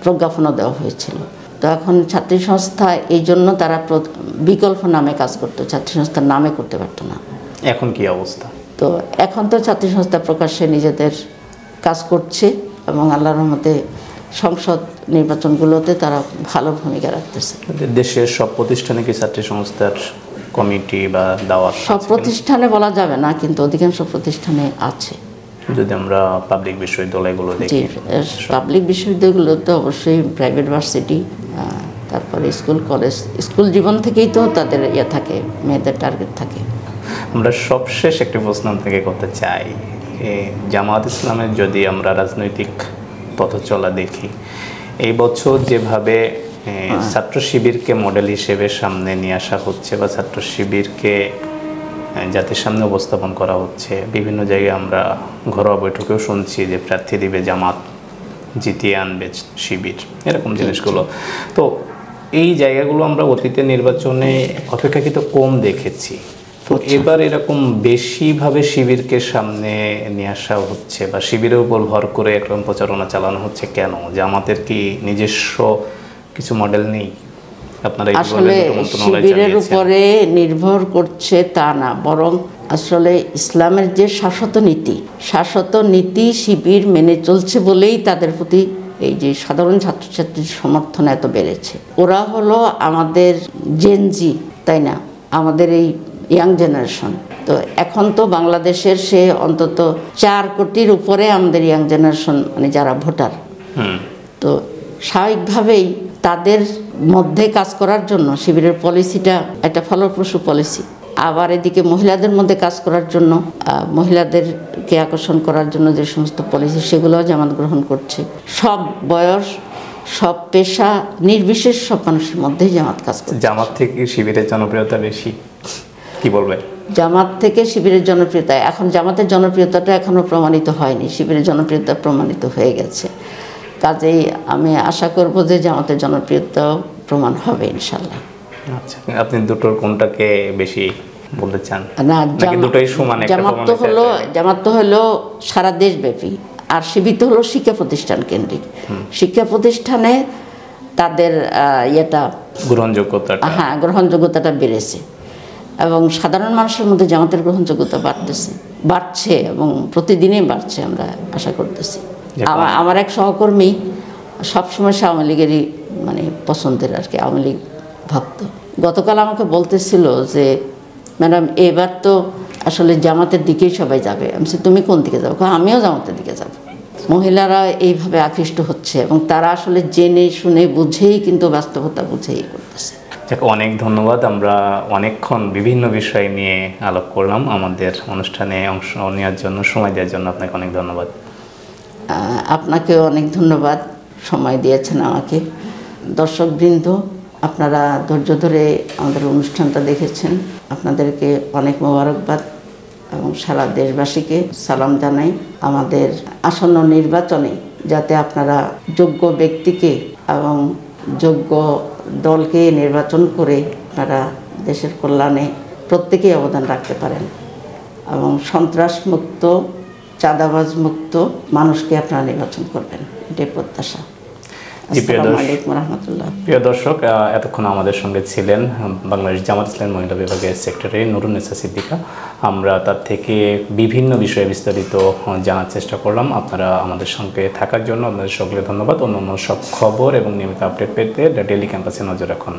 প্রজ্ঞাপনও দেওয়া হয়েছিল। তো এখন ছাত্রী সংস্থা এই জন্য তারা বিকল্প নামে কাজ করতো, ছাত্রী সংস্থার নামে করতে পারতো না। এখন কি অবস্থা? তো এখন তো ছাত্রী সংস্থা প্রকাশ্যে নিজেদের কাজ করছে এবং আল্লাহর রহমতে সংসদ নির্বাচনগুলোতে তারা ভালো ভূমিকা রাখতেছে। দেশের সব প্রতিষ্ঠানে কি ছাত্রী সংস্থার কমিটি বা দাওয়াত? সব প্রতিষ্ঠানে বলা যাবে না, কিন্তু অধিকাংশ প্রতিষ্ঠানে আছে। যদি আমরা পাবলিক বিশ্ববিদ্যালয়গুলো দেখি, পাবলিক বিশ্ববিদ্যালয়গুলো তো অবশ্যই, প্রাইভেট ভার্সিটি, তারপরে স্কুল কলেজ, স্কুল জীবন থেকেই তো তাদের ইয়ে থাকে, মেয়েদের টার্গেট থাকে। আমরা সবশেষ একটি প্রশ্ন থেকে করতে চাই, জামায়াত ইসলামের যদি আমরা রাজনৈতিক পথ চলা দেখি, এই বছর যেভাবে ছাত্র শিবিরকে মডেল হিসেবে সামনে নিয়ে আসা হচ্ছে বা ছাত্র শিবিরকে জাতির সামনে উপস্থাপন করা হচ্ছে, বিভিন্ন জায়গায় আমরা ঘরোয়া বৈঠকেও শুনছি যে প্রার্থী দিবে জামাত, জিতিয়ে আনবে শিবির, এরকম জিনিসগুলো। তো এই জায়গাগুলো আমরা অতীতের নির্বাচনে অপেক্ষাকৃত কম দেখেছি। তো এবার এরকম বেশিভাবে শিবিরকে সামনে নিয়ে আসা হচ্ছে বা শিবিরের উপর ভর করে একরকম প্রচারণা চালানো হচ্ছে কেন? জামাতের কি নিজস্ব কিছু মডেল নেই? আসলে শিবিরের উপরে নির্ভর করছে তা না, বরং আসলে ইসলামের যে শাশ্বত নীতি শিবির মেনে চলছে বলেই তাদের প্রতি এই যে সাধারণ ছাত্রছাত্রীর সমর্থন এত বেড়েছে। ওরা হলো আমাদের জেনজি, তাই না, আমাদের এই ইয়াং জেনারেশন। তো এখন তো বাংলাদেশের সে অন্তত 4 কোটির উপরে আমাদের ইয়াং জেনারেশন, মানে যারা ভোটার। তো স্বাভাবিকভাবেই তাদের মধ্যে কাজ করার জন্য শিবিরের পলিসিটা একটা ফলপ্রসূ পলিসি। আবার এদিকে মহিলাদের মধ্যে কাজ করার জন্য, মহিলাদেরকে আকর্ষণ করার জন্য যে সমস্ত পলিসি, সেগুলোও জামাত গ্রহণ করছে। সব বয়স, সব পেশা নির্বিশেষ সব মানুষের মধ্যেই জামাত কাজ করছে। জামাত থেকে শিবিরের জনপ্রিয়তা বেশি, কি বলবে? জামাত থেকে শিবিরের জনপ্রিয়তা, এখন জামাতের জনপ্রিয়তাটা এখনও প্রমাণিত হয়নি, শিবিরের জনপ্রিয়তা প্রমাণিত হয়ে গেছে। কাজেই আমি আশা করব যে জামাতের জনপ্রিয়তাও প্রমাণ হবে ইনশাল্লাহ। আচ্ছা, আপনি দুটোর কোনটাকে বেশি বলতে চান? না, দুটোই সমান। জামাত তো হলো সারা দেশব্যাপী, আর শিবির তো হলো শিক্ষা প্রতিষ্ঠান কেন্দ্রিক। শিক্ষা প্রতিষ্ঠানে তাদের গ্রহণযোগ্যতাটা বেড়েছে এবং সাধারণ মানুষের মধ্যে জামাতের গ্রহণযোগ্যতা বাড়ছে এবং প্রতিদিনই বাড়ছে, আমরা আশা করতেছি। আমার এক সহকর্মী সবসময় আওয়ামী লীগেরই মানে পছন্দের আর কি, আওয়ামী লীগ ভক্ত। গতকাল আমাকে বলতেছিল যে ম্যাডাম এবার তো আসলে জামাতের দিকেই সবাই যাবে। আমি বলছি তুমি কোন দিকে যাবো? আমিও জামাতের দিকে যাব। মহিলারা এইভাবে আকৃষ্ট হচ্ছে এবং তারা আসলে জেনে শুনে বুঝেই, কিন্তু বাস্তবতা বুঝেই করতেছে। অনেক ধন্যবাদ। আমরা অনেকক্ষণ বিভিন্ন বিষয় নিয়ে আলাপ করলাম। আমাদের অনুষ্ঠানে অংশ নেওয়ার জন্য, সময় দেওয়ার জন্য আপনাকে অনেক ধন্যবাদ। আপনাকেও অনেক ধন্যবাদ, সময় দিয়েছেন আমাকে। দর্শকবৃন্দ, আপনারা ধৈর্য ধরে আমাদের অনুষ্ঠানটা দেখেছেন, আপনাদেরকে অনেক মোবারকবাদ এবং সারা দেশবাসীকে সালাম জানাই। আমাদের আসন্ন নির্বাচনে যাতে আপনারা যোগ্য ব্যক্তিকে এবং যোগ্য দলকে নির্বাচন করে আপনারা দেশের কল্যাণে প্রত্যেকেই অবদান রাখতে পারেন এবং সন্ত্রাসমুক্ত, চাঁদাবাজ মুক্ত মানুষকে আপনারা নির্বাচন করবেন, এটাই প্রত্যাশা। আসসালামু আলাইকুম রহমতুল্লাহ। প্রিয় দর্শক, এতক্ষণ আমাদের সঙ্গে ছিলেন বাংলাদেশ জামাত ইসলামী মহিলা বিভাগের সেক্রেটারি নুরুন্নেসা সিদ্দিকা। আমরা তার থেকে বিভিন্ন বিষয়ে বিস্তারিত জানার চেষ্টা করলাম। আপনারা আমাদের সঙ্গে থাকার জন্য আপনাদের সকলে ধন্যবাদ। অন্য সব খবর এবং নিয়মিত আপডেট পেতে ডেইলি ক্যাম্পাসে নজর রাখুন।